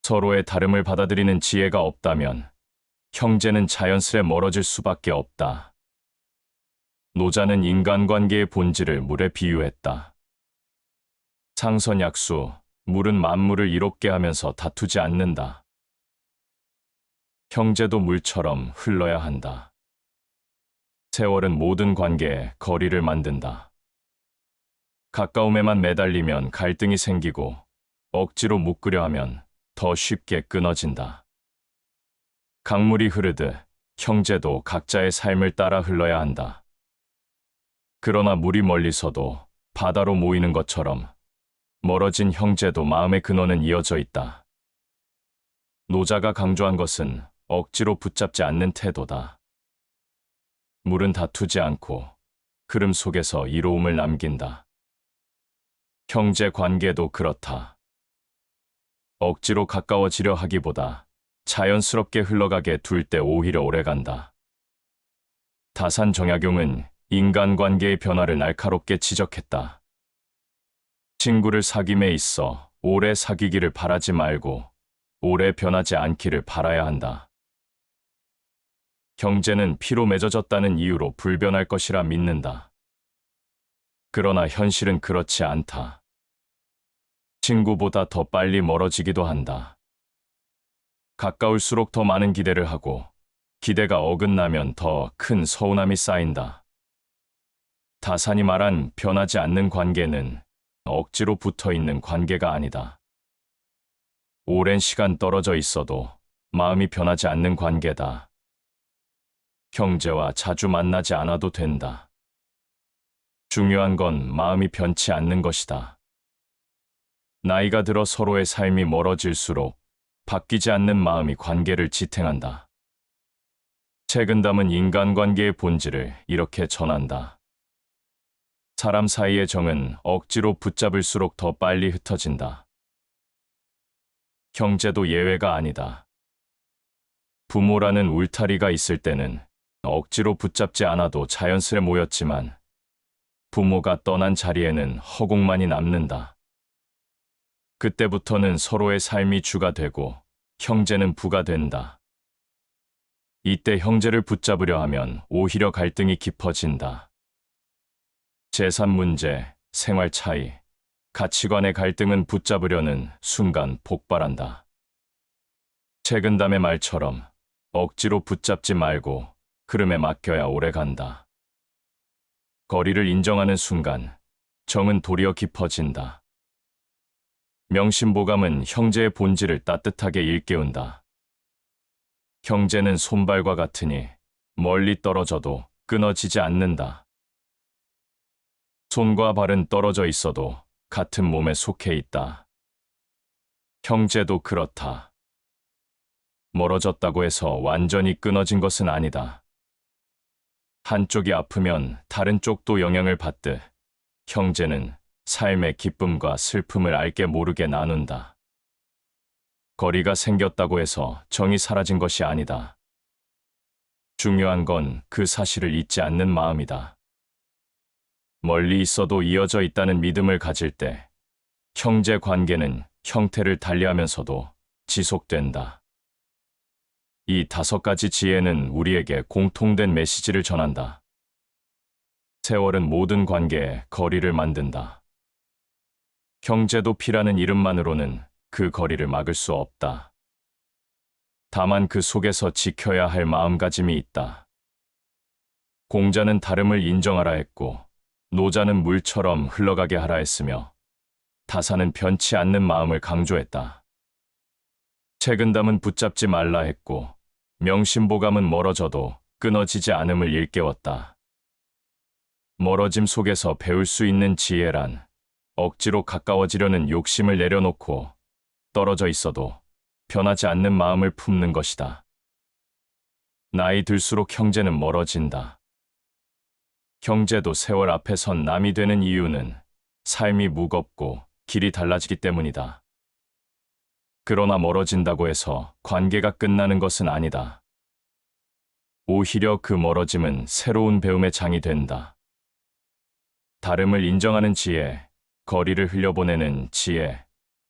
서로의 다름을 받아들이는 지혜가 없다면 형제는 자연스레 멀어질 수밖에 없다. 노자는 인간관계의 본질을 물에 비유했다. 상선약수, 물은 만물을 이롭게 하면서 다투지 않는다. 형제도 물처럼 흘러야 한다. 세월은 모든 관계에 거리를 만든다. 가까움에만 매달리면 갈등이 생기고 억지로 묶으려 하면 더 쉽게 끊어진다. 강물이 흐르듯 형제도 각자의 삶을 따라 흘러야 한다. 그러나 물이 멀리서도 바다로 모이는 것처럼 멀어진 형제도 마음의 근원은 이어져 있다. 노자가 강조한 것은 억지로 붙잡지 않는 태도다. 물은 다투지 않고 흐름 속에서 이로움을 남긴다. 형제 관계도 그렇다. 억지로 가까워지려 하기보다 자연스럽게 흘러가게 둘 때 오히려 오래간다. 다산 정약용은 인간관계의 변화를 날카롭게 지적했다. 친구를 사귐에 있어 오래 사귀기를 바라지 말고 오래 변하지 않기를 바라야 한다. 형제는 피로 맺어졌다는 이유로 불변할 것이라 믿는다. 그러나 현실은 그렇지 않다. 친구보다 더 빨리 멀어지기도 한다. 가까울수록 더 많은 기대를 하고 기대가 어긋나면 더 큰 서운함이 쌓인다. 다산이 말한 변하지 않는 관계는 억지로 붙어있는 관계가 아니다. 오랜 시간 떨어져 있어도 마음이 변하지 않는 관계다. 형제와 자주 만나지 않아도 된다. 중요한 건 마음이 변치 않는 것이다. 나이가 들어 서로의 삶이 멀어질수록 바뀌지 않는 마음이 관계를 지탱한다. 책은 담은 인간관계의 본질을 이렇게 전한다. 사람 사이의 정은 억지로 붙잡을수록 더 빨리 흩어진다. 형제도 예외가 아니다. 부모라는 울타리가 있을 때는 억지로 붙잡지 않아도 자연스레 모였지만 부모가 떠난 자리에는 허공만이 남는다. 그때부터는 서로의 삶이 주가 되고 형제는 부가 된다. 이때 형제를 붙잡으려 하면 오히려 갈등이 깊어진다. 재산 문제, 생활 차이, 가치관의 갈등은 붙잡으려는 순간 폭발한다. 책은담의 말처럼 억지로 붙잡지 말고 흐름에 맡겨야 오래 간다. 거리를 인정하는 순간 정은 도리어 깊어진다. 명심보감은 형제의 본질을 따뜻하게 일깨운다. 형제는 손발과 같으니 멀리 떨어져도 끊어지지 않는다. 손과 발은 떨어져 있어도 같은 몸에 속해 있다. 형제도 그렇다. 멀어졌다고 해서 완전히 끊어진 것은 아니다. 한쪽이 아프면 다른 쪽도 영향을 받듯 형제는 삶의 기쁨과 슬픔을 알게 모르게 나눈다. 거리가 생겼다고 해서 정이 사라진 것이 아니다. 중요한 건 그 사실을 잊지 않는 마음이다. 멀리 있어도 이어져 있다는 믿음을 가질 때 형제 관계는 형태를 달리하면서도 지속된다. 이 5가지 지혜는 우리에게 공통된 메시지를 전한다. 세월은 모든 관계에 거리를 만든다. 형제도 피라는 이름만으로는 그 거리를 막을 수 없다. 다만 그 속에서 지켜야 할 마음가짐이 있다. 공자는 다름을 인정하라 했고, 노자는 물처럼 흘러가게 하라 했으며, 다사는 변치 않는 마음을 강조했다. 책은담은 붙잡지 말라 했고, 명심보감은 멀어져도 끊어지지 않음을 일깨웠다. 멀어짐 속에서 배울 수 있는 지혜란 억지로 가까워지려는 욕심을 내려놓고 떨어져 있어도 변하지 않는 마음을 품는 것이다. 나이 들수록 형제는 멀어진다. 형제도 세월 앞에 선 남이 되는 이유는 삶이 무겁고 길이 달라지기 때문이다. 그러나 멀어진다고 해서 관계가 끝나는 것은 아니다. 오히려 그 멀어짐은 새로운 배움의 장이 된다. 다름을 인정하는 지혜, 거리를 흘려보내는 지혜,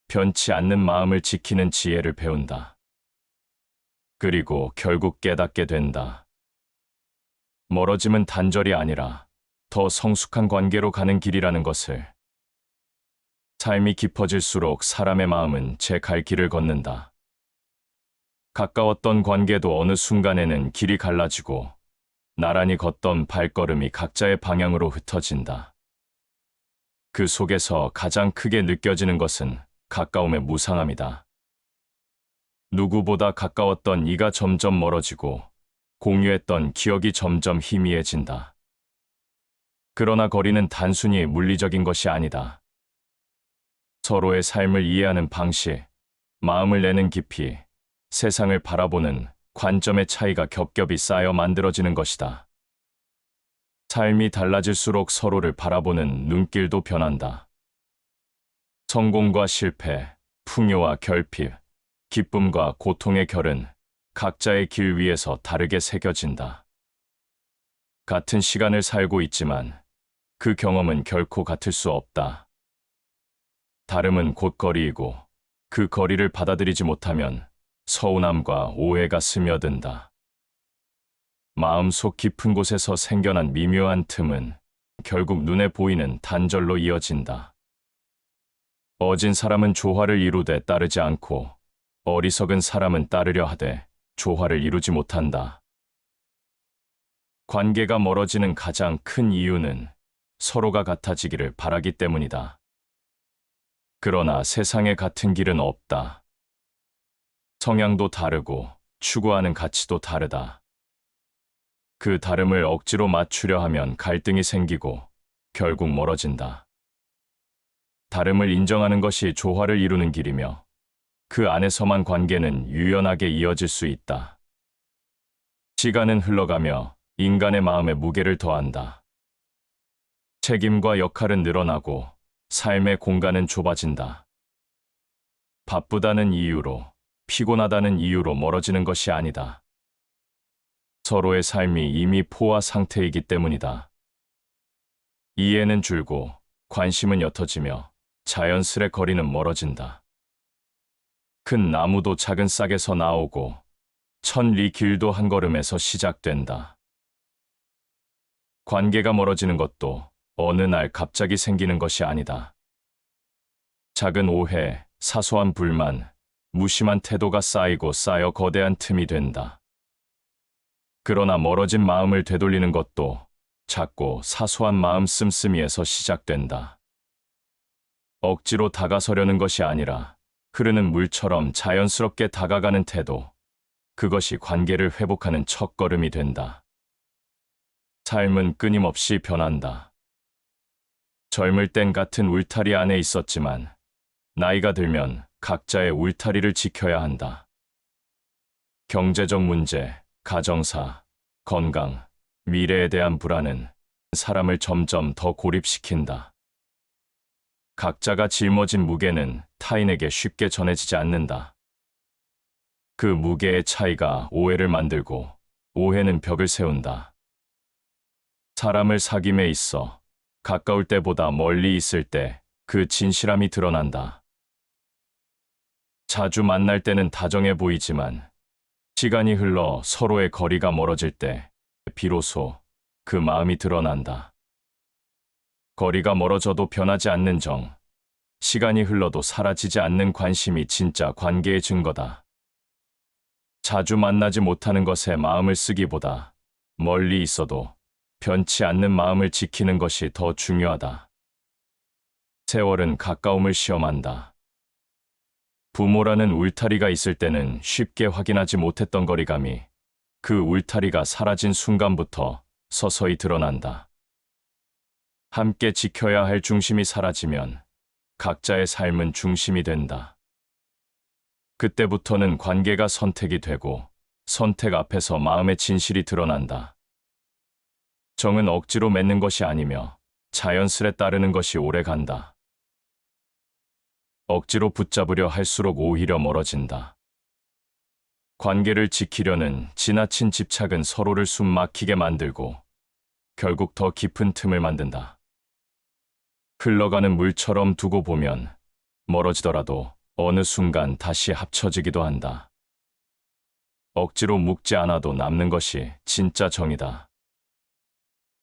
변치 않는 마음을 지키는 지혜를 배운다. 그리고 결국 깨닫게 된다. 멀어짐은 단절이 아니라 더 성숙한 관계로 가는 길이라는 것을. 삶이 깊어질수록 사람의 마음은 제 갈 길을 걷는다. 가까웠던 관계도 어느 순간에는 길이 갈라지고 나란히 걷던 발걸음이 각자의 방향으로 흩어진다. 그 속에서 가장 크게 느껴지는 것은 가까움의 무상함이다. 누구보다 가까웠던 이가 점점 멀어지고 공유했던 기억이 점점 희미해진다. 그러나 거리는 단순히 물리적인 것이 아니다. 서로의 삶을 이해하는 방식, 마음을 내는 깊이, 세상을 바라보는 관점의 차이가 겹겹이 쌓여 만들어지는 것이다. 삶이 달라질수록 서로를 바라보는 눈길도 변한다. 성공과 실패, 풍요와 결핍, 기쁨과 고통의 결은 각자의 길 위에서 다르게 새겨진다. 같은 시간을 살고 있지만 그 경험은 결코 같을 수 없다. 다름은 곧 거리이고 그 거리를 받아들이지 못하면 서운함과 오해가 스며든다. 마음속 깊은 곳에서 생겨난 미묘한 틈은 결국 눈에 보이는 단절로 이어진다. 어진 사람은 조화를 이루되 따르지 않고 어리석은 사람은 따르려 하되 조화를 이루지 못한다. 관계가 멀어지는 가장 큰 이유는 서로가 같아지기를 바라기 때문이다. 그러나 세상에 같은 길은 없다. 성향도 다르고 추구하는 가치도 다르다. 그 다름을 억지로 맞추려 하면 갈등이 생기고 결국 멀어진다. 다름을 인정하는 것이 조화를 이루는 길이며 그 안에서만 관계는 유연하게 이어질 수 있다. 시간은 흘러가며 인간의 마음에 무게를 더한다. 책임과 역할은 늘어나고 삶의 공간은 좁아진다. 바쁘다는 이유로, 피곤하다는 이유로 멀어지는 것이 아니다. 서로의 삶이 이미 포화 상태이기 때문이다. 이해는 줄고 관심은 옅어지며 자연스레 거리는 멀어진다. 큰 나무도 작은 싹에서 나오고 천리 길도 한 걸음에서 시작된다. 관계가 멀어지는 것도 어느 날 갑자기 생기는 것이 아니다. 작은 오해, 사소한 불만, 무심한 태도가 쌓이고 쌓여 거대한 틈이 된다. 그러나 멀어진 마음을 되돌리는 것도 작고 사소한 마음 씀씀이에서 시작된다. 억지로 다가서려는 것이 아니라 흐르는 물처럼 자연스럽게 다가가는 태도, 그것이 관계를 회복하는 첫걸음이 된다. 삶은 끊임없이 변한다. 젊을 땐 같은 울타리 안에 있었지만 나이가 들면 각자의 울타리를 지켜야 한다. 경제적 문제, 가정사, 건강, 미래에 대한 불안은 사람을 점점 더 고립시킨다. 각자가 짊어진 무게는 타인에게 쉽게 전해지지 않는다. 그 무게의 차이가 오해를 만들고 오해는 벽을 세운다. 사람을 사귐에 있어 가까울 때보다 멀리 있을 때 그 진실함이 드러난다. 자주 만날 때는 다정해 보이지만 시간이 흘러 서로의 거리가 멀어질 때 비로소 그 마음이 드러난다. 거리가 멀어져도 변하지 않는 정, 시간이 흘러도 사라지지 않는 관심이 진짜 관계의 증거다. 자주 만나지 못하는 것에 마음을 쓰기보다 멀리 있어도 변치 않는 마음을 지키는 것이 더 중요하다. 세월은 가까움을 시험한다. 부모라는 울타리가 있을 때는 쉽게 확인하지 못했던 거리감이 그 울타리가 사라진 순간부터 서서히 드러난다. 함께 지켜야 할 중심이 사라지면 각자의 삶은 중심이 된다. 그때부터는 관계가 선택이 되고 선택 앞에서 마음의 진실이 드러난다. 정은 억지로 맺는 것이 아니며 자연스레 따르는 것이 오래 간다. 억지로 붙잡으려 할수록 오히려 멀어진다. 관계를 지키려는 지나친 집착은 서로를 숨 막히게 만들고 결국 더 깊은 틈을 만든다. 흘러가는 물처럼 두고 보면 멀어지더라도 어느 순간 다시 합쳐지기도 한다. 억지로 묶지 않아도 남는 것이 진짜 정이다.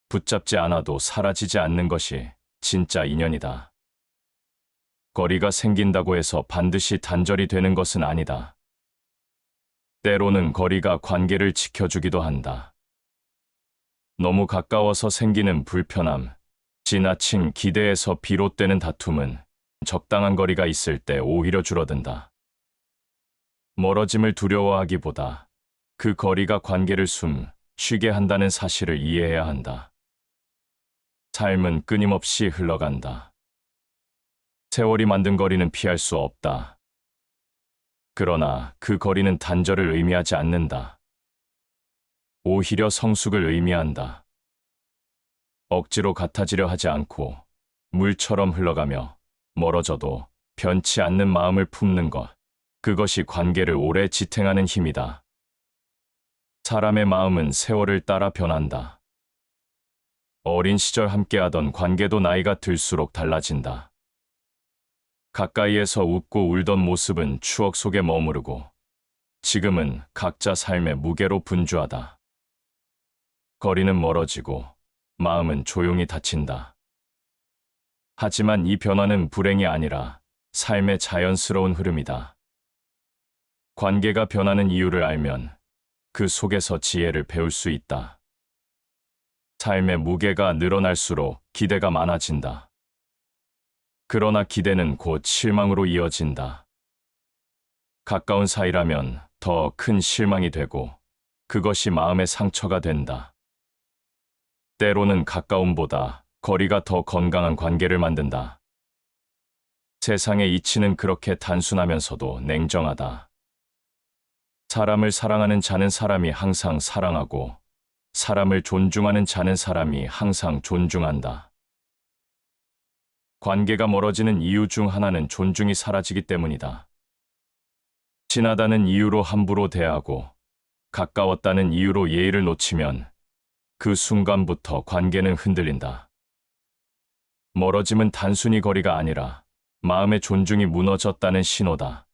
붙잡지 않아도 사라지지 않는 것이 진짜 인연이다. 거리가 생긴다고 해서 반드시 단절이 되는 것은 아니다. 때로는 거리가 관계를 지켜주기도 한다. 너무 가까워서 생기는 불편함, 지나친 기대에서 비롯되는 다툼은 적당한 거리가 있을 때 오히려 줄어든다. 멀어짐을 두려워하기보다 그 거리가 관계를 쉬게 한다는 사실을 이해해야 한다. 삶은 끊임없이 흘러간다. 세월이 만든 거리는 피할 수 없다. 그러나 그 거리는 단절을 의미하지 않는다. 오히려 성숙을 의미한다. 억지로 같아지려 하지 않고 물처럼 흘러가며 멀어져도 변치 않는 마음을 품는 것, 그것이 관계를 오래 지탱하는 힘이다. 사람의 마음은 세월을 따라 변한다. 어린 시절 함께하던 관계도 나이가 들수록 달라진다. 가까이에서 웃고 울던 모습은 추억 속에 머무르고 지금은 각자 삶의 무게로 분주하다. 거리는 멀어지고 마음은 조용히 닫힌다. 하지만 이 변화는 불행이 아니라 삶의 자연스러운 흐름이다. 관계가 변하는 이유를 알면 그 속에서 지혜를 배울 수 있다. 삶의 무게가 늘어날수록 기대가 많아진다. 그러나 기대는 곧 실망으로 이어진다. 가까운 사이라면 더 큰 실망이 되고 그것이 마음의 상처가 된다. 때로는 가까움보다 거리가 더 건강한 관계를 만든다. 세상의 이치는 그렇게 단순하면서도 냉정하다. 사람을 사랑하는 자는 사람이 항상 사랑하고 사람을 존중하는 자는 사람이 항상 존중한다. 관계가 멀어지는 이유 중 하나는 존중이 사라지기 때문이다. 친하다는 이유로 함부로 대하고 가까웠다는 이유로 예의를 놓치면 그 순간부터 관계는 흔들린다. 멀어짐은 단순히 거리가 아니라 마음의 존중이 무너졌다는 신호다.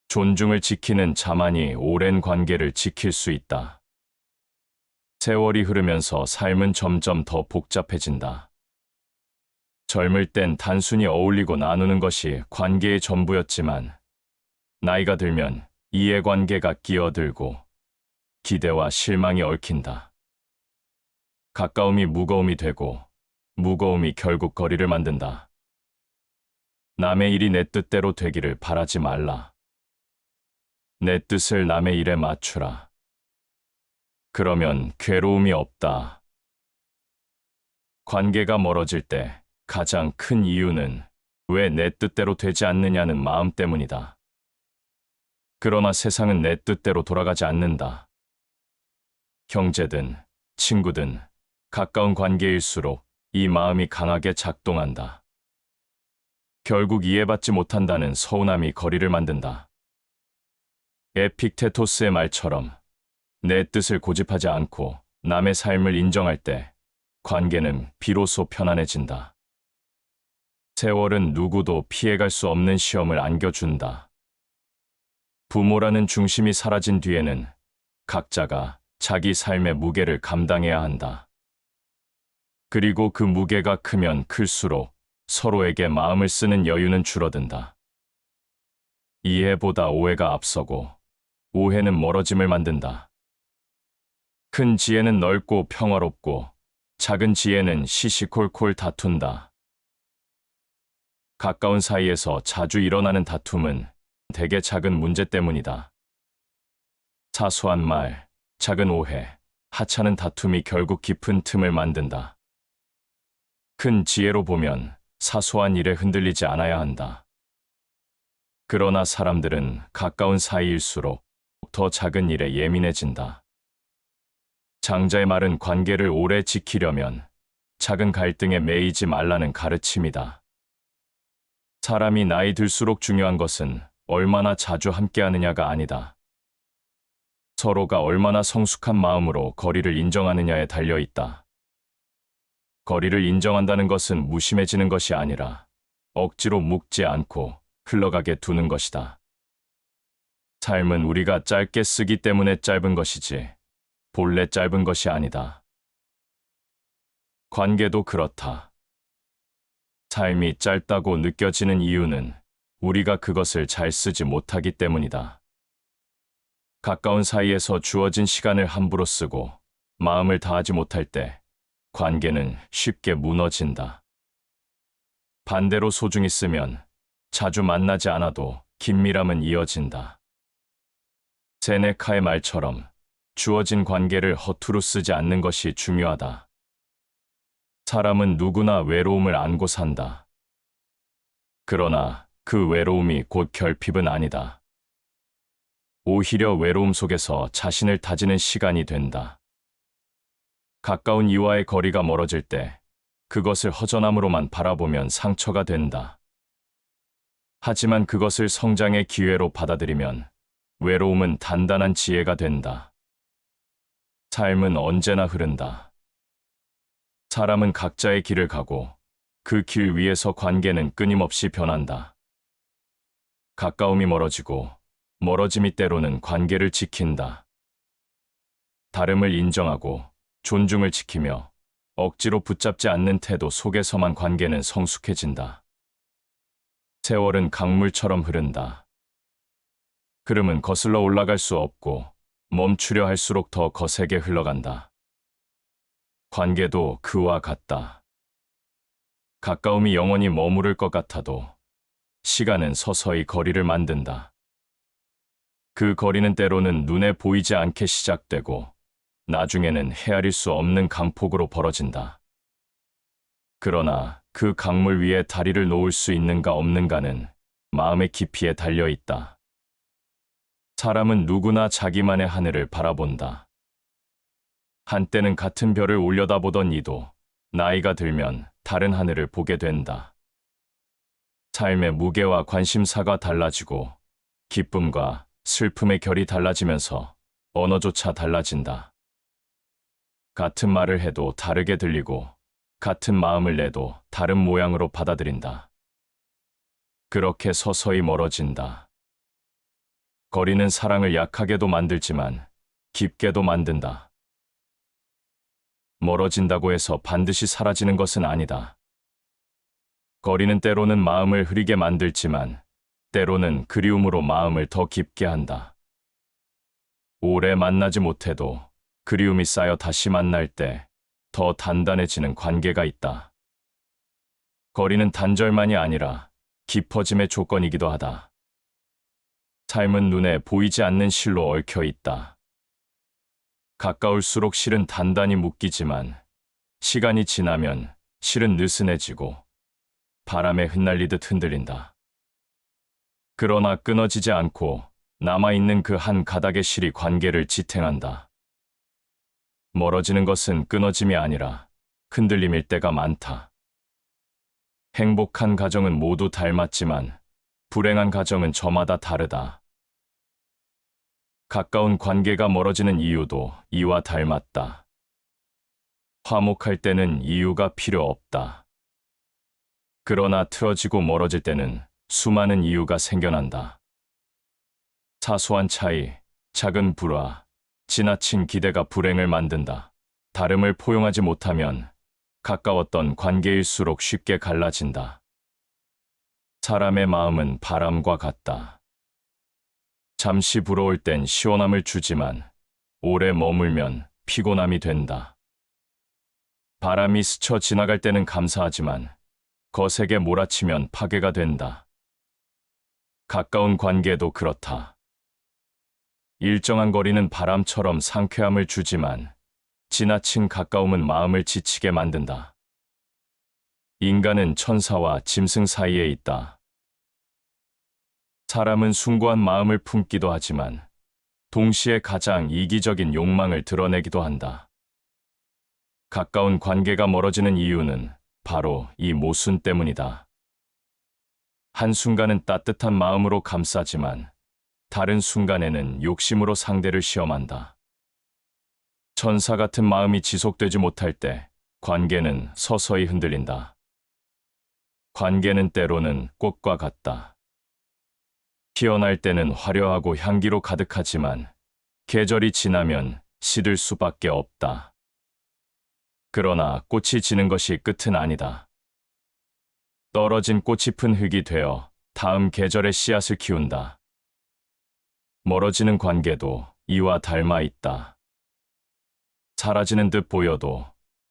존중을 지키는 자만이 오랜 관계를 지킬 수 있다. 세월이 흐르면서 삶은 점점 더 복잡해진다. 젊을 땐 단순히 어울리고 나누는 것이 관계의 전부였지만 나이가 들면 이해관계가 끼어들고 기대와 실망이 얽힌다. 가까움이 무거움이 되고 무거움이 결국 거리를 만든다. 남의 일이 내 뜻대로 되기를 바라지 말라. 내 뜻을 남의 일에 맞추라. 그러면 괴로움이 없다. 관계가 멀어질 때 가장 큰 이유는 왜 내 뜻대로 되지 않느냐는 마음 때문이다. 그러나 세상은 내 뜻대로 돌아가지 않는다. 형제든 친구든 가까운 관계일수록 이 마음이 강하게 작동한다. 결국 이해받지 못한다는 서운함이 거리를 만든다. 에픽테토스의 말처럼 내 뜻을 고집하지 않고 남의 삶을 인정할 때 관계는 비로소 편안해진다. 세월은 누구도 피해갈 수 없는 시험을 안겨준다. 부모라는 중심이 사라진 뒤에는 각자가 자기 삶의 무게를 감당해야 한다. 그리고 그 무게가 크면 클수록 서로에게 마음을 쓰는 여유는 줄어든다. 이해보다 오해가 앞서고 오해는 멀어짐을 만든다. 큰 지혜는 넓고 평화롭고 작은 지혜는 시시콜콜 다툰다. 가까운 사이에서 자주 일어나는 다툼은 대개 작은 문제 때문이다. 사소한 말, 작은 오해, 하찮은 다툼이 결국 깊은 틈을 만든다. 큰 지혜로 보면 사소한 일에 흔들리지 않아야 한다. 그러나 사람들은 가까운 사이일수록 더 작은 일에 예민해진다. 장자의 말은 관계를 오래 지키려면 작은 갈등에 매이지 말라는 가르침이다. 사람이 나이 들수록 중요한 것은 얼마나 자주 함께하느냐가 아니다. 서로가 얼마나 성숙한 마음으로 거리를 인정하느냐에 달려 있다. 거리를 인정한다는 것은 무심해지는 것이 아니라 억지로 묶지 않고 흘러가게 두는 것이다. 삶은 우리가 짧게 쓰기 때문에 짧은 것이지 본래 짧은 것이 아니다. 관계도 그렇다. 삶이 짧다고 느껴지는 이유는 우리가 그것을 잘 쓰지 못하기 때문이다. 가까운 사이에서 주어진 시간을 함부로 쓰고 마음을 다하지 못할 때 관계는 쉽게 무너진다. 반대로 소중히 쓰면 자주 만나지 않아도 긴밀함은 이어진다. 세네카의 말처럼 주어진 관계를 허투루 쓰지 않는 것이 중요하다. 사람은 누구나 외로움을 안고 산다. 그러나 그 외로움이 곧 결핍은 아니다. 오히려 외로움 속에서 자신을 다지는 시간이 된다. 가까운 이와의 거리가 멀어질 때 그것을 허전함으로만 바라보면 상처가 된다. 하지만 그것을 성장의 기회로 받아들이면 외로움은 단단한 지혜가 된다. 삶은 언제나 흐른다. 사람은 각자의 길을 가고 그 길 위에서 관계는 끊임없이 변한다. 가까움이 멀어지고 멀어짐이 때로는 관계를 지킨다. 다름을 인정하고 존중을 지키며 억지로 붙잡지 않는 태도 속에서만 관계는 성숙해진다. 세월은 강물처럼 흐른다. 흐름은 거슬러 올라갈 수 없고 멈추려 할수록 더 거세게 흘러간다. 관계도 그와 같다. 가까움이 영원히 머무를 것 같아도 시간은 서서히 거리를 만든다. 그 거리는 때로는 눈에 보이지 않게 시작되고 나중에는 헤아릴 수 없는 강폭으로 벌어진다. 그러나 그 강물 위에 다리를 놓을 수 있는가 없는가는 마음의 깊이에 달려 있다. 사람은 누구나 자기만의 하늘을 바라본다. 한때는 같은 별을 올려다보던 이도 나이가 들면 다른 하늘을 보게 된다. 삶의 무게와 관심사가 달라지고 기쁨과 슬픔의 결이 달라지면서 언어조차 달라진다. 같은 말을 해도 다르게 들리고 같은 마음을 내도 다른 모양으로 받아들인다. 그렇게 서서히 멀어진다. 거리는 사랑을 약하게도 만들지만 깊게도 만든다. 멀어진다고 해서 반드시 사라지는 것은 아니다. 거리는 때로는 마음을 흐리게 만들지만 때로는 그리움으로 마음을 더 깊게 한다. 오래 만나지 못해도 그리움이 쌓여 다시 만날 때 더 단단해지는 관계가 있다. 거리는 단절만이 아니라 깊어짐의 조건이기도 하다. 삶은 눈에 보이지 않는 실로 얽혀 있다. 가까울수록 실은 단단히 묶이지만 시간이 지나면 실은 느슨해지고 바람에 흩날리듯 흔들린다. 그러나 끊어지지 않고 남아있는 그 한 가닥의 실이 관계를 지탱한다. 멀어지는 것은 끊어짐이 아니라 흔들림일 때가 많다. 행복한 가정은 모두 닮았지만 불행한 가정은 저마다 다르다. 가까운 관계가 멀어지는 이유도 이와 닮았다. 화목할 때는 이유가 필요 없다. 그러나 틀어지고 멀어질 때는 수많은 이유가 생겨난다. 사소한 차이, 작은 불화, 지나친 기대가 불행을 만든다. 다름을 포용하지 못하면 가까웠던 관계일수록 쉽게 갈라진다. 사람의 마음은 바람과 같다. 잠시 불어올 땐 시원함을 주지만 오래 머물면 피곤함이 된다. 바람이 스쳐 지나갈 때는 감사하지만 거세게 몰아치면 파괴가 된다. 가까운 관계도 그렇다. 일정한 거리는 바람처럼 상쾌함을 주지만 지나친 가까움은 마음을 지치게 만든다. 인간은 천사와 짐승 사이에 있다. 사람은 숭고한 마음을 품기도 하지만 동시에 가장 이기적인 욕망을 드러내기도 한다. 가까운 관계가 멀어지는 이유는 바로 이 모순 때문이다. 한순간은 따뜻한 마음으로 감싸지만 다른 순간에는 욕심으로 상대를 시험한다. 천사 같은 마음이 지속되지 못할 때 관계는 서서히 흔들린다. 관계는 때로는 꽃과 같다. 피어날 때는 화려하고 향기로 가득하지만 계절이 지나면 시들 수밖에 없다. 그러나 꽃이 지는 것이 끝은 아니다. 떨어진 꽃이 픈 흙이 되어 다음 계절의 씨앗을 키운다. 멀어지는 관계도 이와 닮아 있다. 사라지는 듯 보여도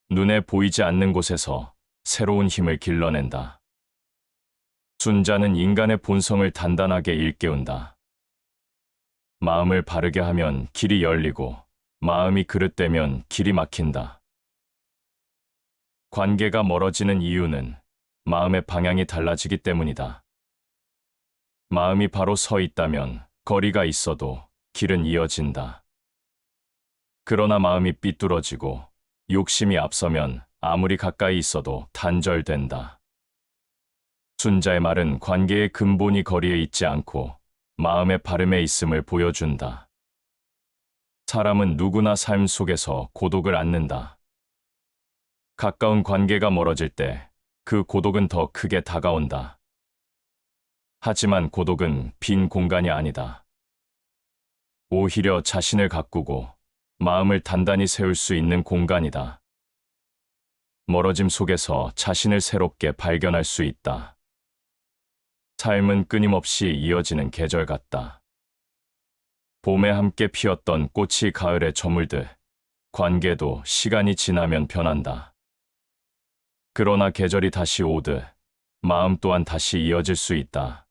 눈에 보이지 않는 곳에서 새로운 힘을 길러낸다. 순자는 인간의 본성을 단단하게 일깨운다. 마음을 바르게 하면 길이 열리고 마음이 그릇되면 길이 막힌다. 관계가 멀어지는 이유는 마음의 방향이 달라지기 때문이다. 마음이 바로 서 있다면 거리가 있어도 길은 이어진다. 그러나 마음이 삐뚤어지고 욕심이 앞서면 아무리 가까이 있어도 단절된다. 순자의 말은 관계의 근본이 거리에 있지 않고 마음의 바름에 있음을 보여준다. 사람은 누구나 삶 속에서 고독을 앓는다. 가까운 관계가 멀어질 때 그 고독은 더 크게 다가온다. 하지만 고독은 빈 공간이 아니다. 오히려 자신을 가꾸고 마음을 단단히 세울 수 있는 공간이다. 멀어짐 속에서 자신을 새롭게 발견할 수 있다. 삶은 끊임없이 이어지는 계절 같다. 봄에 함께 피었던 꽃이 가을에 저물듯 관계도 시간이 지나면 변한다. 그러나 계절이 다시 오듯 마음 또한 다시 이어질 수 있다.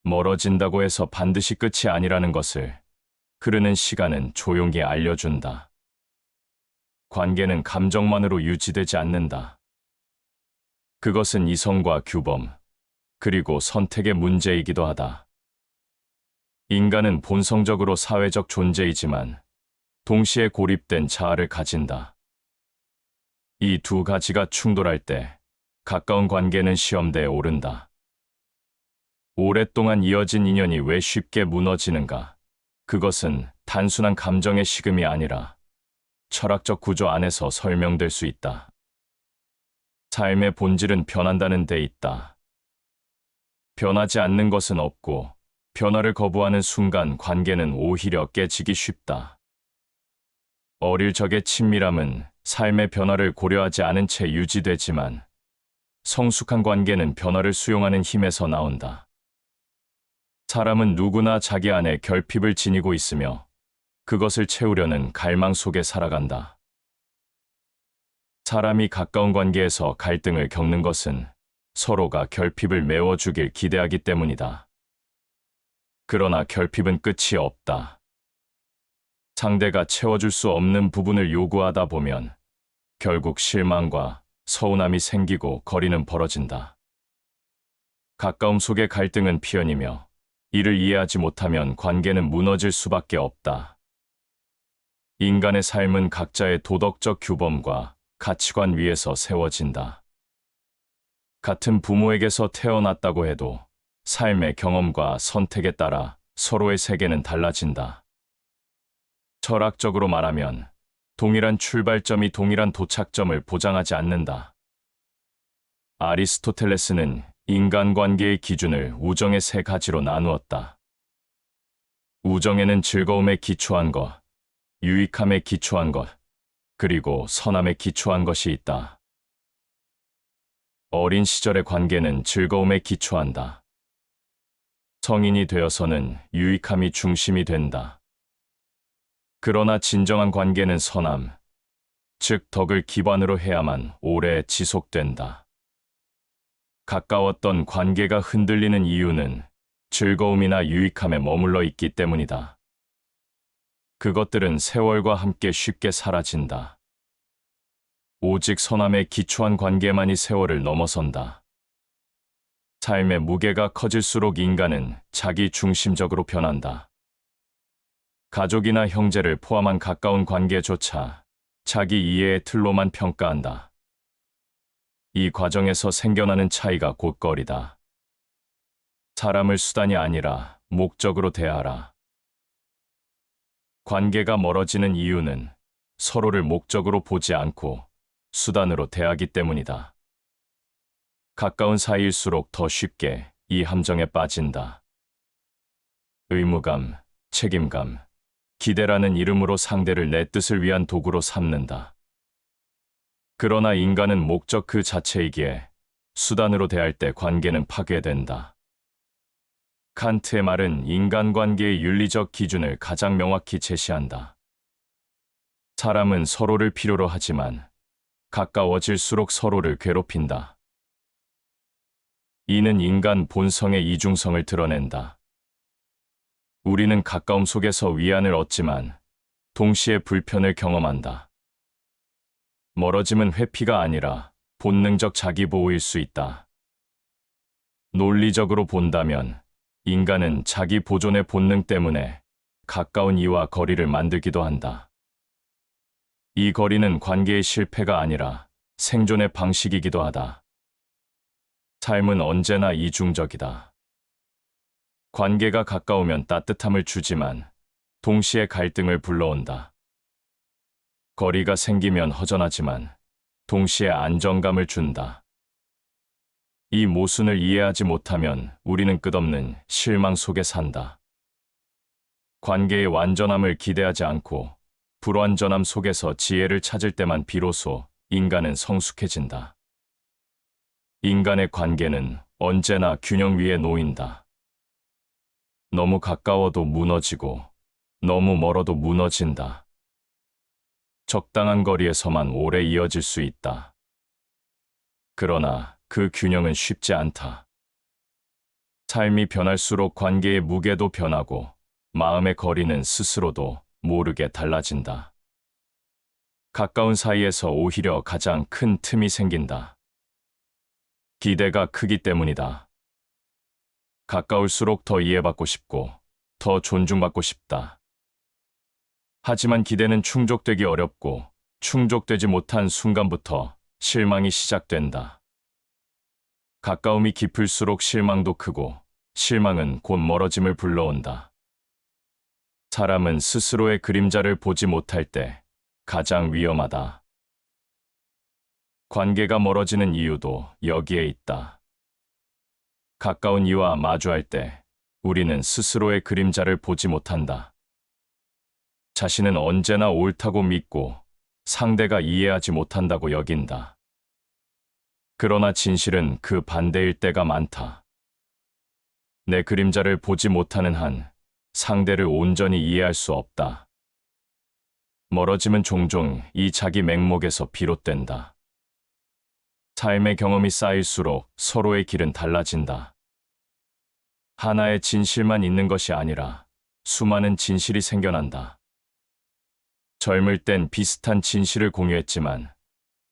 멀어진다고 해서 반드시 끝이 아니라는 것을 흐르는 시간은 조용히 알려준다. 관계는 감정만으로 유지되지 않는다. 그것은 이성과 규범, 그리고 선택의 문제이기도 하다. 인간은 본성적으로 사회적 존재이지만 동시에 고립된 자아를 가진다. 이 두 가지가 충돌할 때 가까운 관계는 시험대에 오른다. 오랫동안 이어진 인연이 왜 쉽게 무너지는가? 그것은 단순한 감정의 식음이 아니라 철학적 구조 안에서 설명될 수 있다. 삶의 본질은 변한다는 데 있다. 변하지 않는 것은 없고 변화를 거부하는 순간 관계는 오히려 깨지기 쉽다. 어릴 적의 친밀함은 삶의 변화를 고려하지 않은 채 유지되지만 성숙한 관계는 변화를 수용하는 힘에서 나온다. 사람은 누구나 자기 안에 결핍을 지니고 있으며 그것을 채우려는 갈망 속에 살아간다. 사람이 가까운 관계에서 갈등을 겪는 것은 서로가 결핍을 메워주길 기대하기 때문이다. 그러나 결핍은 끝이 없다. 상대가 채워줄 수 없는 부분을 요구하다 보면 결국 실망과 서운함이 생기고 거리는 벌어진다. 가까움 속의 갈등은 피연이며 이를 이해하지 못하면 관계는 무너질 수밖에 없다. 인간의 삶은 각자의 도덕적 규범과 가치관 위에서 세워진다. 같은 부모에게서 태어났다고 해도 삶의 경험과 선택에 따라 서로의 세계는 달라진다. 철학적으로 말하면 동일한 출발점이 동일한 도착점을 보장하지 않는다. 아리스토텔레스는 인간관계의 기준을 우정의 세 가지로 나누었다. 우정에는 즐거움에 기초한 것, 유익함에 기초한 것, 그리고 선함에 기초한 것이 있다. 어린 시절의 관계는 즐거움에 기초한다. 성인이 되어서는 유익함이 중심이 된다. 그러나 진정한 관계는 선함, 즉 덕을 기반으로 해야만 오래 지속된다. 가까웠던 관계가 흔들리는 이유는 즐거움이나 유익함에 머물러 있기 때문이다. 그것들은 세월과 함께 쉽게 사라진다. 오직 선함에 기초한 관계만이 세월을 넘어선다. 삶의 무게가 커질수록 인간은 자기 중심적으로 변한다. 가족이나 형제를 포함한 가까운 관계조차 자기 이해의 틀로만 평가한다. 이 과정에서 생겨나는 차이가 곧거리다. 사람을 수단이 아니라 목적으로 대하라. 관계가 멀어지는 이유는 서로를 목적으로 보지 않고 수단으로 대하기 때문이다. 가까운 사이일수록 더 쉽게 이 함정에 빠진다. 의무감, 책임감, 기대라는 이름으로 상대를 내 뜻을 위한 도구로 삼는다. 그러나 인간은 목적 그 자체이기에 수단으로 대할 때 관계는 파괴된다. 칸트의 말은 인간관계의 윤리적 기준을 가장 명확히 제시한다. 사람은 서로를 필요로 하지만 가까워질수록 서로를 괴롭힌다. 이는 인간 본성의 이중성을 드러낸다. 우리는 가까움 속에서 위안을 얻지만 동시에 불편을 경험한다. 멀어짐은 회피가 아니라 본능적 자기보호일 수 있다. 논리적으로 본다면 인간은 자기 보존의 본능 때문에 가까운 이와 거리를 만들기도 한다. 이 거리는 관계의 실패가 아니라 생존의 방식이기도 하다. 삶은 언제나 이중적이다. 관계가 가까우면 따뜻함을 주지만 동시에 갈등을 불러온다. 거리가 생기면 허전하지만 동시에 안정감을 준다. 이 모순을 이해하지 못하면 우리는 끝없는 실망 속에 산다. 관계의 완전함을 기대하지 않고 불완전함 속에서 지혜를 찾을 때만 비로소 인간은 성숙해진다. 인간의 관계는 언제나 균형 위에 놓인다. 너무 가까워도 무너지고 너무 멀어도 무너진다. 적당한 거리에서만 오래 이어질 수 있다. 그러나 그 균형은 쉽지 않다. 삶이 변할수록 관계의 무게도 변하고 마음의 거리는 스스로도 모르게 달라진다. 가까운 사이에서 오히려 가장 큰 틈이 생긴다. 기대가 크기 때문이다. 가까울수록 더 이해받고 싶고 더 존중받고 싶다. 하지만 기대는 충족되기 어렵고 충족되지 못한 순간부터 실망이 시작된다. 가까움이 깊을수록 실망도 크고 실망은 곧 멀어짐을 불러온다. 사람은 스스로의 그림자를 보지 못할 때 가장 위험하다. 관계가 멀어지는 이유도 여기에 있다. 가까운 이와 마주할 때 우리는 스스로의 그림자를 보지 못한다. 자신은 언제나 옳다고 믿고 상대가 이해하지 못한다고 여긴다. 그러나 진실은 그 반대일 때가 많다. 내 그림자를 보지 못하는 한 상대를 온전히 이해할 수 없다. 멀어짐은 종종 이 자기 맹목에서 비롯된다. 삶의 경험이 쌓일수록 서로의 길은 달라진다. 하나의 진실만 있는 것이 아니라 수많은 진실이 생겨난다. 젊을 땐 비슷한 진실을 공유했지만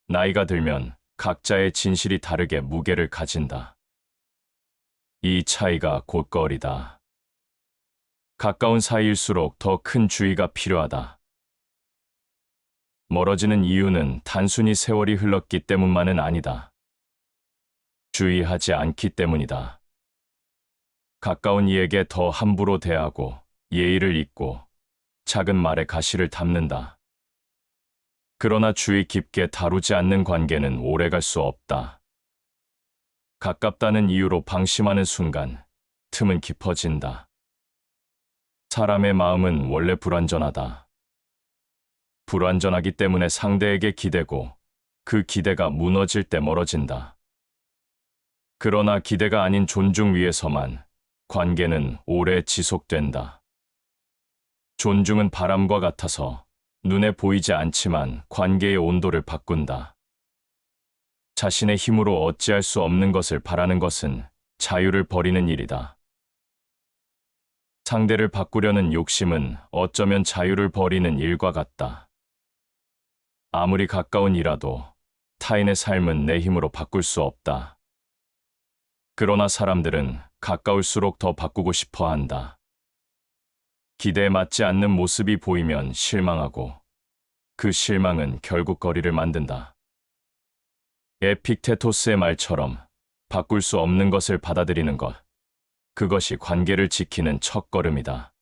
나이가 들면 각자의 진실이 다르게 무게를 가진다. 이 차이가 곧거리다. 가까운 사이일수록 더 큰 주의가 필요하다. 멀어지는 이유는 단순히 세월이 흘렀기 때문만은 아니다. 주의하지 않기 때문이다. 가까운 이에게 더 함부로 대하고 예의를 잊고 작은 말에 가시를 담는다. 그러나 주의 깊게 다루지 않는 관계는 오래갈 수 없다. 가깝다는 이유로 방심하는 순간 틈은 깊어진다. 사람의 마음은 원래 불완전하다. 불완전하기 때문에 상대에게 기대고 그 기대가 무너질 때 멀어진다. 그러나 기대가 아닌 존중 위에서만 관계는 오래 지속된다. 존중은 바람과 같아서 눈에 보이지 않지만 관계의 온도를 바꾼다. 자신의 힘으로 어찌할 수 없는 것을 바라는 것은 자유를 버리는 일이다. 상대를 바꾸려는 욕심은 어쩌면 자유를 버리는 일과 같다. 아무리 가까운 이라도 타인의 삶은 내 힘으로 바꿀 수 없다. 그러나 사람들은 가까울수록 더 바꾸고 싶어 한다. 기대에 맞지 않는 모습이 보이면 실망하고 그 실망은 결국 거리를 만든다. 에픽테토스의 말처럼 바꿀 수 없는 것을 받아들이는 것, 그것이 관계를 지키는 첫걸음이다.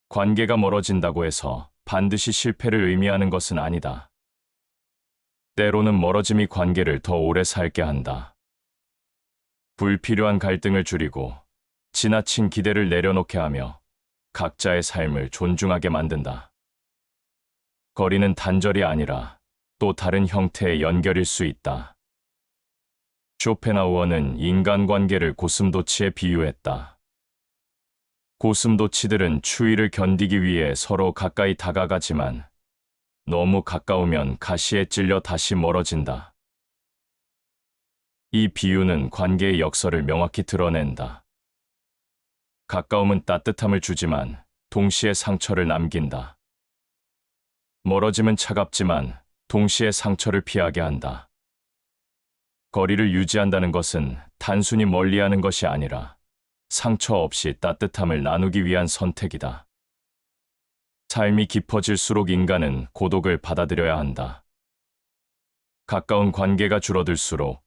관계가 멀어진다고 해서 반드시 실패를 의미하는 것은 아니다. 때로는 멀어짐이 관계를 더 오래 살게 한다. 불필요한 갈등을 줄이고 지나친 기대를 내려놓게 하며 각자의 삶을 존중하게 만든다. 거리는 단절이 아니라 또 다른 형태의 연결일 수 있다. 쇼펜하우어는 인간관계를 고슴도치에 비유했다. 고슴도치들은 추위를 견디기 위해 서로 가까이 다가가지만 너무 가까우면 가시에 찔려 다시 멀어진다. 이 비유는 관계의 역설을 명확히 드러낸다. 가까움은 따뜻함을 주지만 동시에 상처를 남긴다. 멀어짐은 차갑지만 동시에 상처를 피하게 한다. 거리를 유지한다는 것은 단순히 멀리하는 것이 아니라 상처 없이 따뜻함을 나누기 위한 선택이다. 삶이 깊어질수록 인간은 고독을 받아들여야 한다. 가까운 관계가 줄어들수록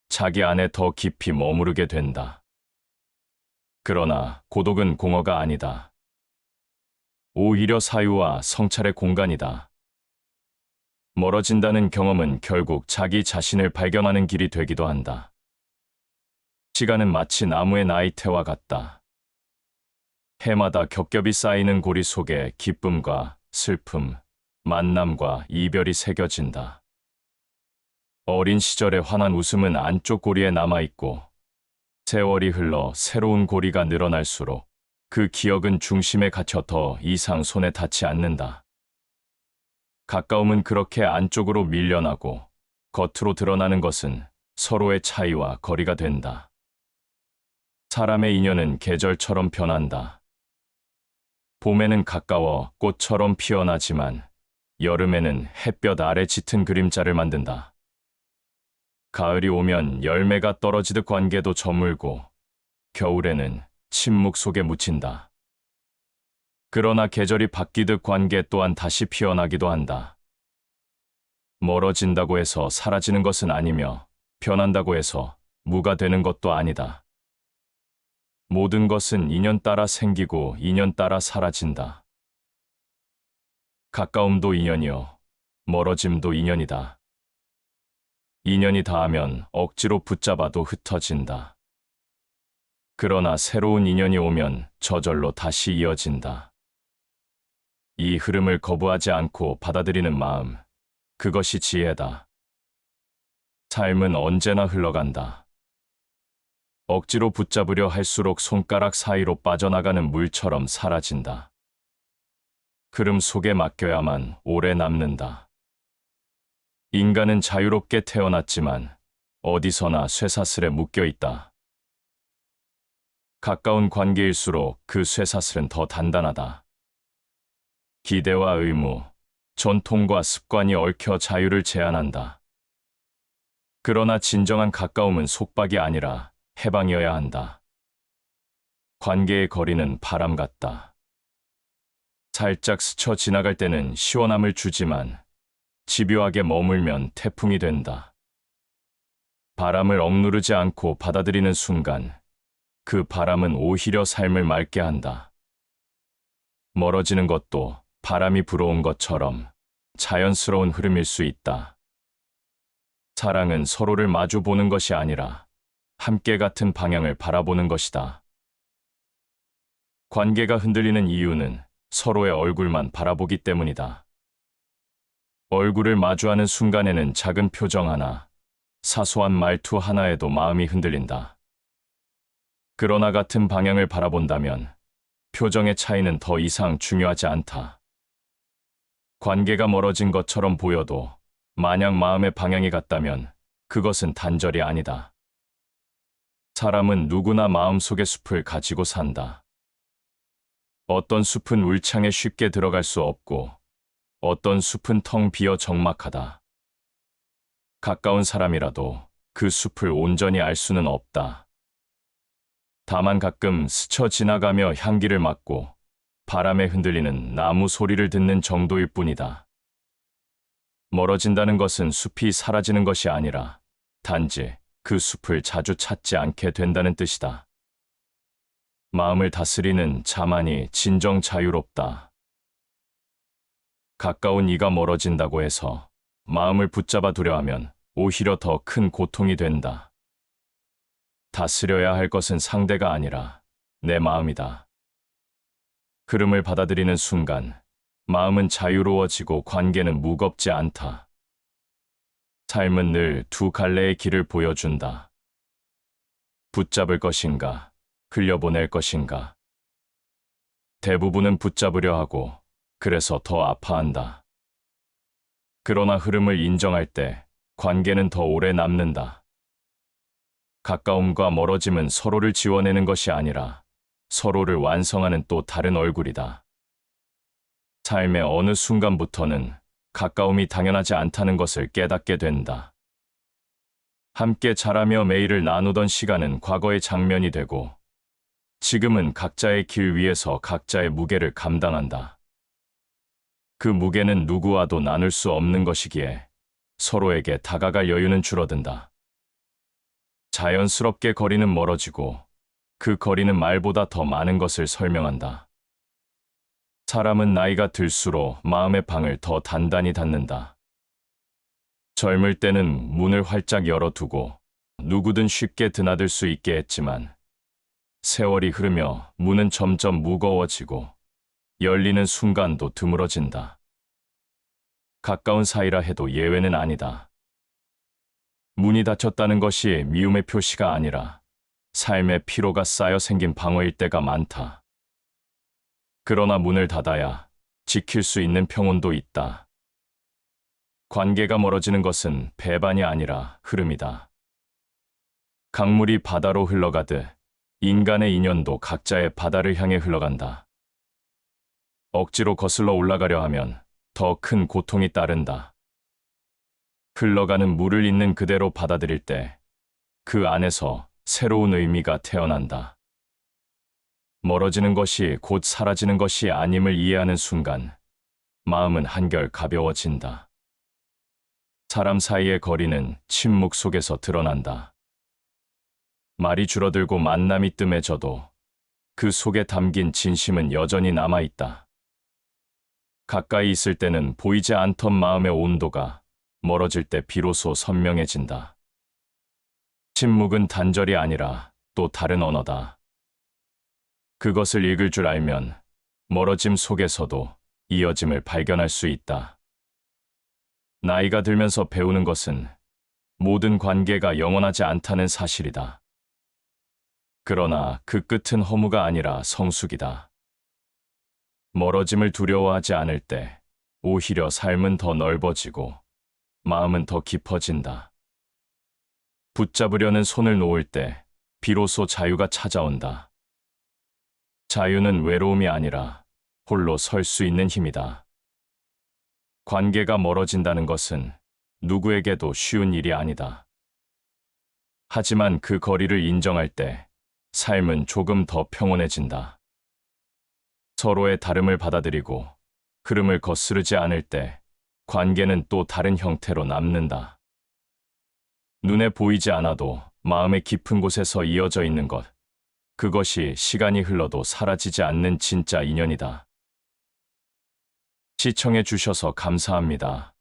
자기 안에 더 깊이 머무르게 된다. 그러나 고독은 공허가 아니다. 오히려 사유와 성찰의 공간이다. 멀어진다는 경험은 결국 자기 자신을 발견하는 길이 되기도 한다. 시간은 마치 나무의 나이테와 같다. 해마다 겹겹이 쌓이는 고리 속에 기쁨과 슬픔, 만남과 이별이 새겨진다. 어린 시절의 환한 웃음은 안쪽 고리에 남아있고 세월이 흘러 새로운 고리가 늘어날수록 그 기억은 중심에 갇혀 더 이상 손에 닿지 않는다. 가까움은 그렇게 안쪽으로 밀려나고 겉으로 드러나는 것은 서로의 차이와 거리가 된다. 사람의 인연은 계절처럼 변한다. 봄에는 가까워 꽃처럼 피어나지만 여름에는 햇볕 아래 짙은 그림자를 만든다. 가을이 오면 열매가 떨어지듯 관계도 저물고 겨울에는 침묵 속에 묻힌다. 그러나 계절이 바뀌듯 관계 또한 다시 피어나기도 한다. 멀어진다고 해서 사라지는 것은 아니며 변한다고 해서 무가 되는 것도 아니다. 모든 것은 인연 따라 생기고 인연 따라 사라진다. 가까움도 인연이요, 멀어짐도 인연이다. 인연이 닿으면 억지로 붙잡아도 흩어진다. 그러나 새로운 인연이 오면 저절로 다시 이어진다. 이 흐름을 거부하지 않고 받아들이는 마음, 그것이 지혜다. 삶은 언제나 흘러간다. 억지로 붙잡으려 할수록 손가락 사이로 빠져나가는 물처럼 사라진다. 흐름 속에 맡겨야만 오래 남는다. 인간은 자유롭게 태어났지만 어디서나 쇠사슬에 묶여 있다. 가까운 관계일수록 그 쇠사슬은 더 단단하다. 기대와 의무, 전통과 습관이 얽혀 자유를 제한한다. 그러나 진정한 가까움은 속박이 아니라 해방이어야 한다. 관계의 거리는 바람 같다. 살짝 스쳐 지나갈 때는 시원함을 주지만 집요하게 머물면 태풍이 된다. 바람을 억누르지 않고 받아들이는 순간 그 바람은 오히려 삶을 맑게 한다. 멀어지는 것도 바람이 불어온 것처럼 자연스러운 흐름일 수 있다. 사랑은 서로를 마주 보는 것이 아니라 함께 같은 방향을 바라보는 것이다. 관계가 흔들리는 이유는 서로의 얼굴만 바라보기 때문이다. 얼굴을 마주하는 순간에는 작은 표정 하나, 사소한 말투 하나에도 마음이 흔들린다. 그러나 같은 방향을 바라본다면 표정의 차이는 더 이상 중요하지 않다. 관계가 멀어진 것처럼 보여도 만약 마음의 방향이 같다면 그것은 단절이 아니다. 사람은 누구나 마음속의 숲을 가지고 산다. 어떤 숲은 울창에 쉽게 들어갈 수 없고 어떤 숲은 텅 비어 적막하다. 가까운 사람이라도 그 숲을 온전히 알 수는 없다. 다만 가끔 스쳐 지나가며 향기를 맡고 바람에 흔들리는 나무 소리를 듣는 정도일 뿐이다. 멀어진다는 것은 숲이 사라지는 것이 아니라 단지 그 숲을 자주 찾지 않게 된다는 뜻이다. 마음을 다스리는 자만이 진정 자유롭다. 가까운 이가 멀어진다고 해서 마음을 붙잡아 두려 하면 오히려 더 큰 고통이 된다. 다스려야 할 것은 상대가 아니라 내 마음이다. 흐름을 받아들이는 순간 마음은 자유로워지고 관계는 무겁지 않다. 삶은 늘 두 갈래의 길을 보여준다. 붙잡을 것인가, 흘려보낼 것인가. 대부분은 붙잡으려 하고 그래서 더 아파한다. 그러나 흐름을 인정할 때 관계는 더 오래 남는다. 가까움과 멀어짐은 서로를 지워내는 것이 아니라 서로를 완성하는 또 다른 얼굴이다. 삶의 어느 순간부터는 가까움이 당연하지 않다는 것을 깨닫게 된다. 함께 자라며 매일을 나누던 시간은 과거의 장면이 되고 지금은 각자의 길 위에서 각자의 무게를 감당한다. 그 무게는 누구와도 나눌 수 없는 것이기에 서로에게 다가갈 여유는 줄어든다. 자연스럽게 거리는 멀어지고 그 거리는 말보다 더 많은 것을 설명한다. 사람은 나이가 들수록 마음의 방을 더 단단히 닫는다. 젊을 때는 문을 활짝 열어두고 누구든 쉽게 드나들 수 있게 했지만 세월이 흐르며 문은 점점 무거워지고 열리는 순간도 드물어진다. 가까운 사이라 해도 예외는 아니다. 문이 닫혔다는 것이 미움의 표시가 아니라 삶의 피로가 쌓여 생긴 방어일 때가 많다. 그러나 문을 닫아야 지킬 수 있는 평온도 있다. 관계가 멀어지는 것은 배반이 아니라 흐름이다. 강물이 바다로 흘러가듯 인간의 인연도 각자의 바다를 향해 흘러간다. 억지로 거슬러 올라가려 하면 더 큰 고통이 따른다. 흘러가는 물을 있는 그대로 받아들일 때 그 안에서 새로운 의미가 태어난다. 멀어지는 것이 곧 사라지는 것이 아님을 이해하는 순간 마음은 한결 가벼워진다. 사람 사이의 거리는 침묵 속에서 드러난다. 말이 줄어들고 만남이 뜸해져도 그 속에 담긴 진심은 여전히 남아있다. 가까이 있을 때는 보이지 않던 마음의 온도가 멀어질 때 비로소 선명해진다. 침묵은 단절이 아니라 또 다른 언어다. 그것을 읽을 줄 알면 멀어짐 속에서도 이어짐을 발견할 수 있다. 나이가 들면서 배우는 것은 모든 관계가 영원하지 않다는 사실이다. 그러나 그 끝은 허무가 아니라 성숙이다. 멀어짐을 두려워하지 않을 때 오히려 삶은 더 넓어지고 마음은 더 깊어진다. 붙잡으려는 손을 놓을 때 비로소 자유가 찾아온다. 자유는 외로움이 아니라 홀로 설 수 있는 힘이다. 관계가 멀어진다는 것은 누구에게도 쉬운 일이 아니다. 하지만 그 거리를 인정할 때 삶은 조금 더 평온해진다. 서로의 다름을 받아들이고 흐름을 거스르지 않을 때 관계는 또 다른 형태로 남는다. 눈에 보이지 않아도 마음의 깊은 곳에서 이어져 있는 것, 그것이 시간이 흘러도 사라지지 않는 진짜 인연이다. 시청해 주셔서 감사합니다.